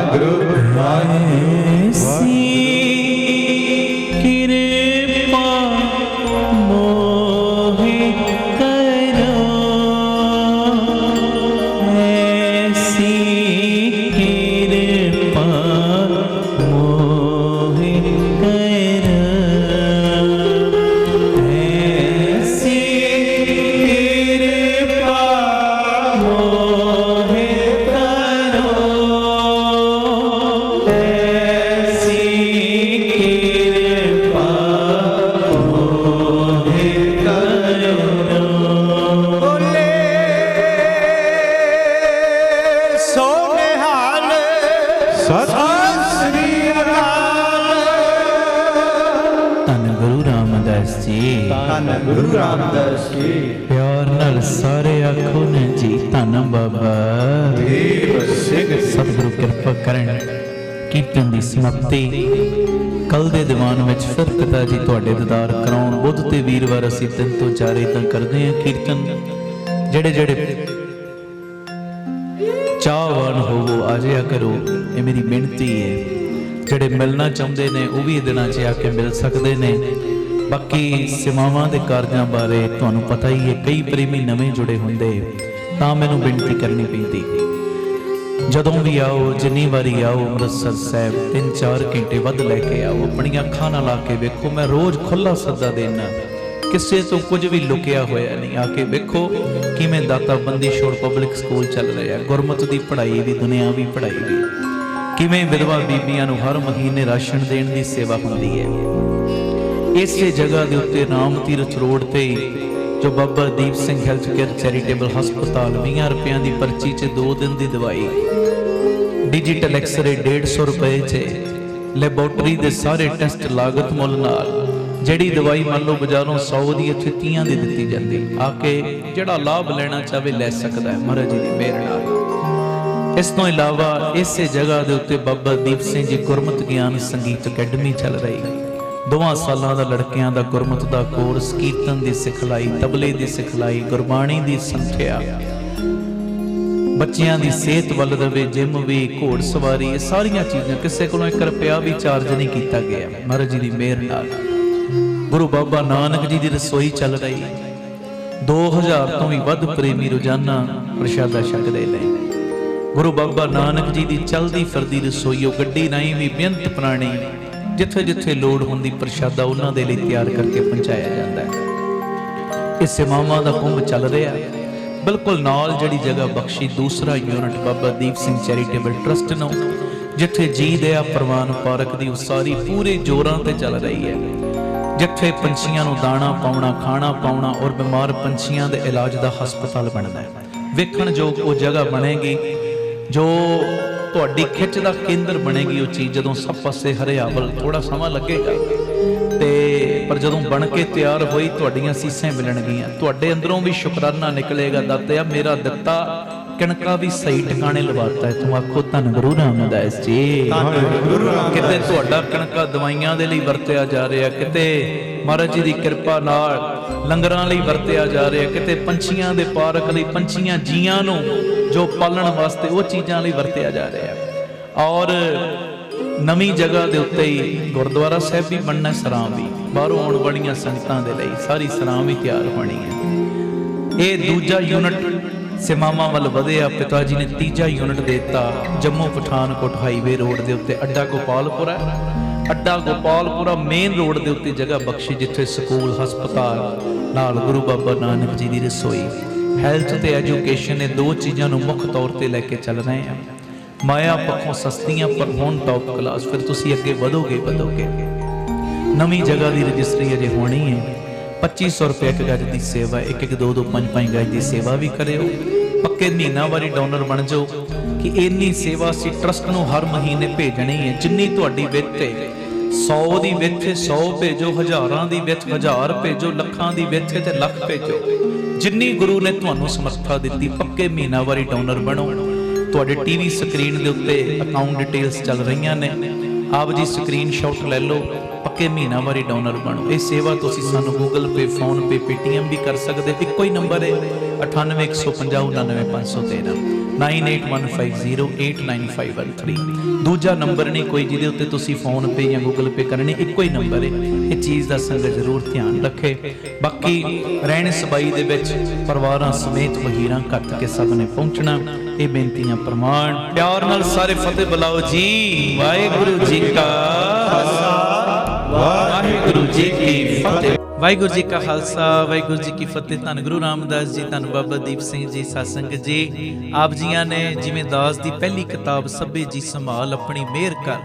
ਵਾਹਿਗੁਰੂ
ਐਸੀ ਕਿਰਪਾ ਮੋਹਿ ਕਰੋ, ਐਸੀ ਕਿਰਪਾ ਮੋਹਿ ਕਰੋ, ਐਸੀ ਕਿਰਪਾ ਮੋਹਿ ਕਰੋ, ਐਸੀ ਕਿਰਪਾ ਮੋਹਿ ਕਰੋ।
ਬੋਲੇ ਸੋ ਨਿਹਾਲ
ਸਤਿ ਸ੍ਰੀ ਅਕਾਲ।
ਧੰਨ ਗੁਰੂ ਰਾਮਦਾਸ ਜੀ,
ਧੰਨ ਗੁਰੂ ਰਾਮਦਾਸ ਜੀ।
ਪਿਆਰ ਨਾਲ ਸਾਰੇ ਆਖੋ ਨੇ ਜੀ ਧੰਨ ਬਾਬਾ ਸਤਿਗੁਰੂ ਕਿਰਪਾ ਕਰਨ। ਕੀਰਤਨ ਦੀ ਸਮਾਪਤੀ ਕੱਲ ਦੇ ਦੀਵਾਨ ਵਿੱਚ ਫਿਰ ਪਿਤਾ ਜੀ ਤੁਹਾਡੇ ਦੀਦਾਰ ਕਰਾਉਣ ਬੁੱਧ ਤੇ ਵੀਰਵਾਰ ਅਸੀਂ 3 ਤੋਂ 4 ਤੱਕ ਕਰਦੇ ਹਾਂ ਕੀਰਤਨ। ਜਿਹੜੇ ਚਾਹਵਾਨ ਹੋਵੋ ਆ ਜਾਇਆ ਕਰੋ, ਇਹ ਮੇਰੀ ਬੇਨਤੀ ਹੈ। ਜਿਹੜੇ ਮਿਲਣਾ ਚਾਹੁੰਦੇ ਨੇ ਉਹ ਵੀ ਇਹ ਦਿਨਾਂ 'ਚ ਆ ਕੇ ਮਿਲ ਸਕਦੇ ਨੇ। ਬਾਕੀ ਸੇਵਾਵਾਂ ਦੇ ਕਾਰਜਾਂ ਬਾਰੇ ਤੁਹਾਨੂੰ ਪਤਾ ਹੀ ਹੈ, ਕਈ ਪ੍ਰੇਮੀ ਨਵੇਂ ਜੁੜੇ ਹੁੰਦੇ ਤਾਂ ਮੈਨੂੰ ਬੇਨਤੀ ਕਰਨੀ ਪੈਂਦੀ। ਜਦੋਂ ਵੀ ਆਓ, ਜਿੰਨੀ ਵਾਰੀ ਆਓ ਅੰਮ੍ਰਿਤਸਰ ਸਾਹਿਬ 3-4 ਘੰਟੇ ਵੱਧ ਲੈ ਕੇ ਆਓ, ਆਪਣੀਆਂ ਅੱਖਾਂ ਨਾਲ ਆ ਕੇ ਵੇਖੋ। ਮੈਂ ਰੋਜ਼ ਖੁੱਲਾ ਸੱਦਾ ਦੇਣਾ, ਕਿਸੇ ਤੋਂ ਕੁਝ ਵੀ ਲੁਕਿਆ ਹੋਇਆ ਨਹੀਂ। ਆ ਕੇ ਵੇਖੋ ਕਿਵੇਂ ਦਾਤਾ ਬੰਦੀ ਛੋੜ ਪਬਲਿਕ ਸਕੂਲ ਚੱਲ ਰਿਹਾ, ਗੁਰਮਤ ਦੀ ਪੜ੍ਹਾਈ ਵੀ, ਦੁਨਿਆਵੀ ਪੜ੍ਹਾਈ ਵੀ, ਕਿਵੇਂ ਵਿਧਵਾ ਬੀਬੀਆਂ ਨੂੰ ਹਰ ਮਹੀਨੇ ਰਾਸ਼ਨ ਦੇਣ ਦੀ ਸੇਵਾ ਹੁੰਦੀ ਹੈ। ਇਸੇ ਜਗ੍ਹਾ ਦੇ ਉੱਤੇ ਰਾਮ ਤੀਰਥ ਰੋਡ ਤੇ ਜੋ Baba Deep Singh health care charitable ਹਸਪਤਾਲ 20 ਰੁਪਈਆਂ ਦੀ ਪਰਚੀ 'ਚ 2 ਦਿਨ ਦੀ ਦਵਾਈ, ਡਿਜੀਟਲ ਐਕਸਰੇ 150 ਰੁਪਏ 'ਚ, ਲੈਬੋਰਟਰੀ ਦੇ ਸਾਰੇ ਟੈਸਟ ਲਾਗਤ ਮੁੱਲ ਨਾਲ। ਜਿਹੜੀ ਦਵਾਈ ਮੰਨ ਲਓ ਬਾਜ਼ਾਰੋਂ 100 ਦੀ, ਇੱਥੇ 30 ਦੀ ਦਿੱਤੀ ਜਾਂਦੀ। ਆ ਕੇ ਜਿਹੜਾ ਲਾਭ ਲੈਣਾ ਚਾਹਵੇ ਲੈ ਸਕਦਾ ਹੈ ਮਹਾਰਾਜ ਜੀ ਦੀ ਮਿਹਰ ਨਾਲ। ਇਸ ਤੋਂ ਇਲਾਵਾ ਇਸੇ ਜਗ੍ਹਾ ਦੇ ਉੱਤੇ ਬਾਬਾ ਦੀਪ ਸਿੰਘ ਜੀ ਗੁਰਮਤਿ ਗਿਆਨ ਸੰਗੀਤ ਅਕੈਡਮੀ ਚੱਲ ਰਹੀ। 2 ਸਾਲਾਂ ਦਾ ਲੜਕਿਆਂ ਦਾ ਗੁਰਮਤਿ ਦਾ ਕੋਰਸ, ਕੀਰਤਨ ਦੀ ਸਿਖਲਾਈ, ਤਬਲੇ ਦੀ ਸਿਖਲਾਈ, ਗੁਰਬਾਣੀ ਦੀ ਸੰਥਿਆ, ਬੱਚਿਆਂ ਦੀ ਸਿਹਤ ਵੱਲ ਰਵੇ, ਜਿਮ ਵੀ, ਘੋੜ ਸਵਾਰੀ, ਇਹ ਸਾਰੀਆਂ ਚੀਜ਼ਾਂ। ਕਿਸੇ ਕੋਲੋਂ 1 ਰੁਪਿਆ ਵੀ ਚਾਰਜ ਨਹੀਂ ਕੀਤਾ ਗਿਆ ਮਹਾਰਾਜ ਜੀ ਦੀ ਮਿਹਰ ਨਾਲ। ਗੁਰੂ ਬਾਬਾ ਨਾਨਕ ਜੀ ਦੀ ਰਸੋਈ ਚੱਲ ਰਹੀ, 2000 ਤੋਂ ਵੀ ਵੱਧ ਪ੍ਰੇਮੀ ਰੋਜ਼ਾਨਾ ਪ੍ਰਸ਼ਾਦਾ ਛਕਦੇ ਨੇ। ਗੁਰੂ ਬਾਬਾ ਨਾਨਕ ਜੀ ਦੀ ਚਲਦੀ ਫਿਰਦੀ ਰਸੋਈ, ਉਹ ਗੱਡੀ ਰਾਹੀਂ ਵੀ ਬੇਅੰਤ ਪ੍ਰਾਣੀ, ਜਿੱਥੇ ਜਿੱਥੇ ਲੋੜ ਹੁੰਦੀ ਪ੍ਰਸ਼ਾਦਾ ਉਹਨਾਂ ਦੇ ਲਈ ਤਿਆਰ ਕਰਕੇ ਪਹੁੰਚਾਇਆ ਜਾਂਦਾ ਹੈ। ਇਹ ਸੇਵਾਵਾਂ ਦਾ ਕੁੰਭ ਚੱਲ ਰਿਹਾ। ਬਿਲਕੁਲ ਨਾਲ ਜਿਹੜੀ ਜਗ੍ਹਾ ਬਖਸ਼ੀ, ਦੂਸਰਾ unit Baba Deep Singh charitable trust ਨੂੰ, ਜਿੱਥੇ ਜੀ ਦਇਆ ਪ੍ਰਵਾਨ ਪਾਰਕ ਦੀ ਉਸਾਰੀ ਪੂਰੇ ਜ਼ੋਰਾਂ ਤੇ ਚੱਲ ਰਹੀ ਹੈ। ਜਿੱਥੇ ਪੰਛੀਆਂ ਨੂੰ ਦਾਣਾ ਪਾਉਣਾ, ਖਾਣਾ ਪਾਉਣਾ ਔਰ ਬਿਮਾਰ ਪੰਛੀਆਂ ਦੇ ਇਲਾਜ ਦਾ ਹਸਪਤਾਲ ਬਣਦਾ ਹੈ। ਵੇਖਣ ਯੋਗ ਉਹ ਜਗ੍ਹਾ ਬਣੇਗੀ ਜੋ ਤੁਹਾਡੀ ਖਿੱਚ ਦਾ ਕੇਂਦਰ ਬਣੇਗੀ। ਉਹ ਚੀਜ਼ ਜਦੋਂ ਸਭ ਪਾਸੇ ਹਰਿਆਵਲ, ਥੋੜਾ ਸਮਾਂ ਲੱਗੇਗਾ ਤੇ ਪਰ ਜਦੋਂ ਬਣ ਕੇ ਤਿਆਰ ਹੋਈ ਤੁਹਾਡੀਆਂ ਸੀਸਾਂ ਮਿਲਣਗੀਆਂ। ਤੁਹਾਡੇ ਅੰਦਰੋਂ ਵੀ ਸ਼ੁਕਰਾਨਾ ਨਿਕਲੇਗਾ, ਦਾਤਿਆ ਮੇਰਾ ਦਿੱਤਾ ਕਣਕਾਂ ਵੀ ਸਹੀ ਟਿਕਾਣੇ ਲਵਾਤਾ ਹੈ। ਤੂੰ ਆਖੋ ਧੰਨ ਗੁਰੂ ਰਾਮਦਾਸ ਜੀ। ਕਿਤੇ ਤੁਹਾਡਾ ਕਣਕਾਂ ਦਵਾਈਆਂ ਦੇ ਲਈ ਵਰਤਿਆ ਜਾ ਰਿਹਾ, ਕਿਤੇ ਮਹਾਰਾਜ ਜੀ ਦੀ ਕਿਰਪਾ ਨਾਲ ਲੰਗਰਾਂ ਲਈ ਵਰਤਿਆ ਜਾ ਰਿਹਾ, ਕਿਤੇ ਪੰਛੀਆਂ ਦੇ ਪਾਰਕ ਲਈ, ਪੰਛੀਆਂ ਜੀਆਂ ਨੂੰ ਜੋ ਪਾਲਣ ਵਾਸਤੇ ਉਹ ਚੀਜ਼ਾਂ ਲਈ ਵਰਤਿਆ ਜਾ ਰਿਹਾ। ਔਰ ਨਵੀਂ ਜਗ੍ਹਾ ਦੇ ਉੱਤੇ ਹੀ ਗੁਰਦੁਆਰਾ ਸਾਹਿਬ ਵੀ ਬਣਨਾ, ਸਰਾਂ ਵੀ, ਬਾਹਰੋਂ ਆਉਣ ਵਾਲੀਆਂ ਸੰਗਤਾਂ ਦੇ ਲਈ ਸਾਰੀ ਸਰਾਂ ਵੀ ਤਿਆਰ ਹੋਣੀ ਹੈ। ਇਹ ਦੂਜਾ ਯੂਨਿਟ ਸੇਵਾਵਾਂ ਵੱਲ ਵਧਿਆ। ਪਿਤਾ ਜੀ ਨੇ ਤੀਜਾ ਯੂਨਿਟ ਦਿੱਤਾ ਜੰਮੂ ਪਠਾਨਕੋਟ ਹਾਈਵੇ ਰੋਡ ਦੇ ਉੱਤੇ, ਅੱਡਾ ਗੋਪਾਲਪੁਰਾ। ਅੱਡਾ ਗੋਪਾਲਪੁਰਾ ਮੇਨ ਰੋਡ ਦੇ ਉੱਤੇ ਜਗ੍ਹਾ ਬਖਸ਼ੀ, ਜਿੱਥੇ ਸਕੂਲ, ਹਸਪਤਾਲ ਨਾਲ ਗੁਰੂ ਬਾਬਾ ਨਾਨਕ ਜੀ ਦੀ ਰਸੋਈ, ਹੈਲਥ ਤੇ ਐਜੂਕੇਸ਼ਨ, ਇਹ 2 ਚੀਜ਼ਾਂ ਨੂੰ ਮੁੱਖ ਤੌਰ ਤੇ ਲੈ ਕੇ ਚੱਲ ਰਹੇ ਹਾਂ। ਮਾਇਆ ਪੱਖੋਂ ਸਸਤੀਆਂ ਪਰ ਹੁਣ ਟੌਪ ਕਲਾਸ। ਫਿਰ ਤੁਸੀਂ ਅੱਗੇ ਵਧੋਗੇ। ਨਵੀਂ ਜਗ੍ਹਾ ਦੀ ਰਜਿਸਟਰੀ ਅਜੇ ਹੋਣੀ ਹੈ। 2500 ਰੁਪਏ 1 ਗਜ ਦੀ ਸੇਵਾ, 1-1, 2-2, 5-5 ਗਜ ਦੀ ਸੇਵਾ ਵੀ ਕਰਿਓ। ਪੱਕੇ ਮਹੀਨਾਵਾਰੀ ਡੋਨਰ ਬਣ ਜਾਓ ਕਿ ਇੰਨੀ ਸੇਵਾ ਅਸੀਂ ਟਰਸਟ ਨੂੰ ਹਰ ਮਹੀਨੇ ਭੇਜਣੀ ਹੈ। ਜਿੰਨੀ ਤੁਹਾਡੀ ਵਿੱਤ ਹੈ, 100 ਦੀ ਵਿੱਤ 100 ਭੇਜੋ, ਹਜ਼ਾਰਾਂ ਦੀ ਵਿੱਤ 1000 ਭੇਜੋ, ਲੱਖਾਂ ਦੀ ਵਿੱਤ ਤੇ ਲੱਖ ਭੇਜੋ। ਜਿੰਨੀ ਗੁਰੂ ਨੇ ਤੁਹਾਨੂੰ ਸਮਰੱਥਾ ਦਿੱਤੀ, ਪੱਕੇ ਮਹੀਨਾਵਾਰੀ ਡੋਨਰ ਬਣੋ। ਤੁਹਾਡੇ ਟੀਵੀ ਸਕਰੀਨ ਦੇ ਉੱਤੇ ਅਕਾਊਂਟ ਡਿਟੇਲਸ ਚੱਲ ਰਹੀਆਂ ਨੇ, ਆਪ ਜੀ ਸਕਰੀਨਸ਼ਾਟ ਲੈ ਲਓ। ਪੱਕੇ ਮਹੀਨਾਵਾਰੀ ਡੋਨਰ ਬਣੋ। ਇਹ ਸੇਵਾ ਤੁਸੀਂ ਸਾਨੂੰ ਗੂਗਲ ਪੇ, ਫੋਨ ਪੇ, ਪੇਟੀਐਮ ਵੀ ਕਰ ਸਕਦੇ। ਇੱਕੋ ਹੀ ਨੰਬਰ ਹੈ 9815099513 9815089513। ਦੂਜਾ ਨੰਬਰ ਨਹੀਂ ਕੋਈ ਜਿਹਦੇ ਉੱਤੇ ਤੁਸੀਂ ਫੋਨ ਪੇ ਜਾਂ ਗੂਗਲ ਪੇ ਕਰਨੇ, ਇੱਕੋ ਹੀ ਨੰਬਰ ਹੈ। ਇਹ ਚੀਜ਼ ਦਾ ਸੰਗਤ ਜ਼ਰੂਰ ਧਿਆਨ ਰੱਖੇ। ਬਾਕੀ ਰਹਿਣ ਸਬਾਈ ਦੇ ਵਿੱਚ ਪਰਿਵਾਰਾਂ ਸਮੇਤ ਵਹੀਰਾਂ ਘੱਟ ਕੇ ਸਭ ਨੇ ਪਹੁੰਚਣਾ। ਇਹ ਬੇਨਤੀਆਂ ਪ੍ਰਮਾਣ ਪਿਆਰ ਨਾਲ ਸਾਰੇ ਫਤਿਹ ਬੁਲਾਓ ਜੀ। ਵਾਹਿਗੁਰੂ ਜੀ ਕਾ ਖਾਲਸਾ, ਵਾਹਿਗੁਰੂ ਜੀ ਕੀ ਫਤਿਹ। ਵਾਹਿਗੁਰੂ ਜੀ ਕਾ ਖਾਲਸਾ, ਵਾਹਿਗੁਰੂ ਜੀ ਕੀ ਫਤਿਹ। ਧੰਨ ਗੁਰੂ ਰਾਮਦਾਸ ਜੀ, ਧੰਨ ਬਾਬਾ ਦੀਪ ਸਿੰਘ ਜੀ, ਸਾਧ ਸੰਗਤ ਜੀ। ਆਪ ਜੀਆਂ ਨੇ ਜਿਵੇਂ ਦਾਸ ਦੀ ਪਹਿਲੀ ਕਿਤਾਬ ਸਭੇ ਜੀ ਸੰਭਾਲ ਆਪਣੀ ਮਿਹਰ ਕਰ,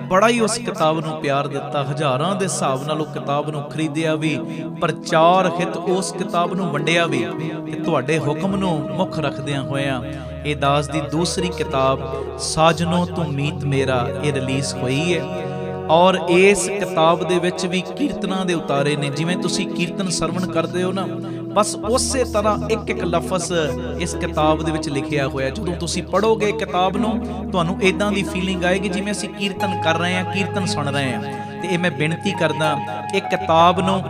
ਬੜਾ ਹੀ ਉਸ ਕਿਤਾਬ ਨੂੰ ਪਿਆਰ ਦਿੱਤਾ। ਹਜ਼ਾਰਾਂ ਦੇ ਹਿਸਾਬ ਨਾਲ ਉਹ ਕਿਤਾਬ ਨੂੰ ਖਰੀਦਿਆ ਵੀ, ਪ੍ਰਚਾਰ ਹਿਤ ਉਸ ਕਿਤਾਬ ਨੂੰ ਵੰਡਿਆ ਵੀ, ਤੇ ਤੁਹਾਡੇ ਹੁਕਮ ਨੂੰ ਮੁੱਖ ਰੱਖਦਿਆਂ ਹੋਇਆਂ ਇਹ ਦਾਸ ਦੀ ਦੂਸਰੀ ਕਿਤਾਬ ਸਾਜਨੋ ਤੂੰ ਮੀਤ ਮੇਰਾ ਇਹ ਰਿਲੀਜ਼ ਹੋਈ ਹੈ। ਔਰ ਇਸ ਕਿਤਾਬ ਦੇ ਵਿੱਚ ਵੀ ਕੀਰਤਨਾਂ ਦੇ ਉਤਾਰੇ ਨੇ। ਜਿਵੇਂ ਤੁਸੀਂ ਕੀਰਤਨ ਸਰਵਣ ਕਰਦੇ ਹੋ ਨਾ, ਬਸ ਉਸੇ ਤਰ੍ਹਾਂ ਇੱਕ ਇੱਕ ਲਫ਼ਜ਼ ਇਸ ਕਿਤਾਬ ਦੇ ਵਿੱਚ ਲਿਖਿਆ ਹੋਇਆ। ਜਦੋਂ ਤੁਸੀਂ ਪੜ੍ਹੋਗੇ ਕਿਤਾਬ ਨੂੰ, ਤੁਹਾਨੂੰ ਇਦਾਂ ਦੀ ਫੀਲਿੰਗ ਆਏਗੀ ਜਿਵੇਂ ਅਸੀਂ ਕੀਰਤਨ ਕਰ ਰਹੇ ਹਾਂ, ਕੀਰਤਨ ਸੁਣ ਰਹੇ ਹਾਂ। ਤੇ ਇਹ ਮੈਂ ਬੇਨਤੀ ਕਰਦਾ, ਇਹ ਕਿਤਾਬ ਨੂੰ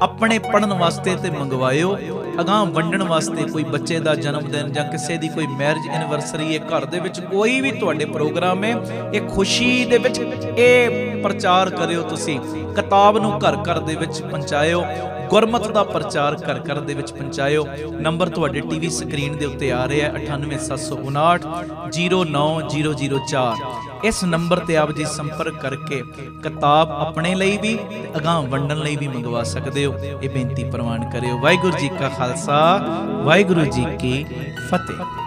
ਆਪਣੇ ਪੜ੍ਹਨ ਵਾਸਤੇ ਤੇ ਮੰਗਵਾਇਓ, ਅਗਾਂਹ ਵੰਡਣ ਵਾਸਤੇ। ਕੋਈ ਬੱਚੇ ਦਾ ਜਨਮ ਦਿਨ ਜਾਂ ਕਿਸੇ ਦੀ ਕੋਈ ਮੈਰਿਜ ਐਨੀਵਰਸਰੀ ਹੈ, ਘਰ ਦੇ ਵਿੱਚ ਕੋਈ ਵੀ ਤੁਹਾਡੇ ਪ੍ਰੋਗਰਾਮ ਹੈ, ਇਹ ਖੁਸ਼ੀ ਦੇ ਵਿੱਚ ਇਹ ਪ੍ਰਚਾਰ ਕਰਿਓ। ਤੁਸੀਂ ਕਿਤਾਬ ਨੂੰ ਘਰ ਘਰ ਦੇ ਵਿੱਚ ਪਹੁੰਚਾਇਓ, ਗੁਰਮਤਿ ਦਾ ਪ੍ਰਚਾਰ ਘਰ ਘਰ ਦੇ ਵਿੱਚ ਪਹੁੰਚਾਇਓ। ਨੰਬਰ ਤੁਹਾਡੇ ਟੀਵੀ ਸਕਰੀਨ ਦੇ ਉੱਤੇ ਆ ਰਿਹਾ 9875909004। ਇਸ ਨੰਬਰ ਤੇ ਆਪ ਜੀ ਸੰਪਰਕ ਕਰਕੇ ਕਿਤਾਬ ਆਪਣੇ ਲਈ ਵੀ ਤੇ ਅਗਾਂਹ ਵੰਡਣ ਲਈ ਵੀ ਮੰਗਵਾ ਸਕਦੇ ਹੋ। ਇਹ ਬੇਨਤੀ ਪ੍ਰਵਾਨ ਕਰਿਓ। ਵਾਹਿਗੁਰੂ ਜੀ ਕਾ ਖਾਲਸਾ, ਵਾਹਿਗੁਰੂ ਜੀ ਕੀ ਫਤਿਹ।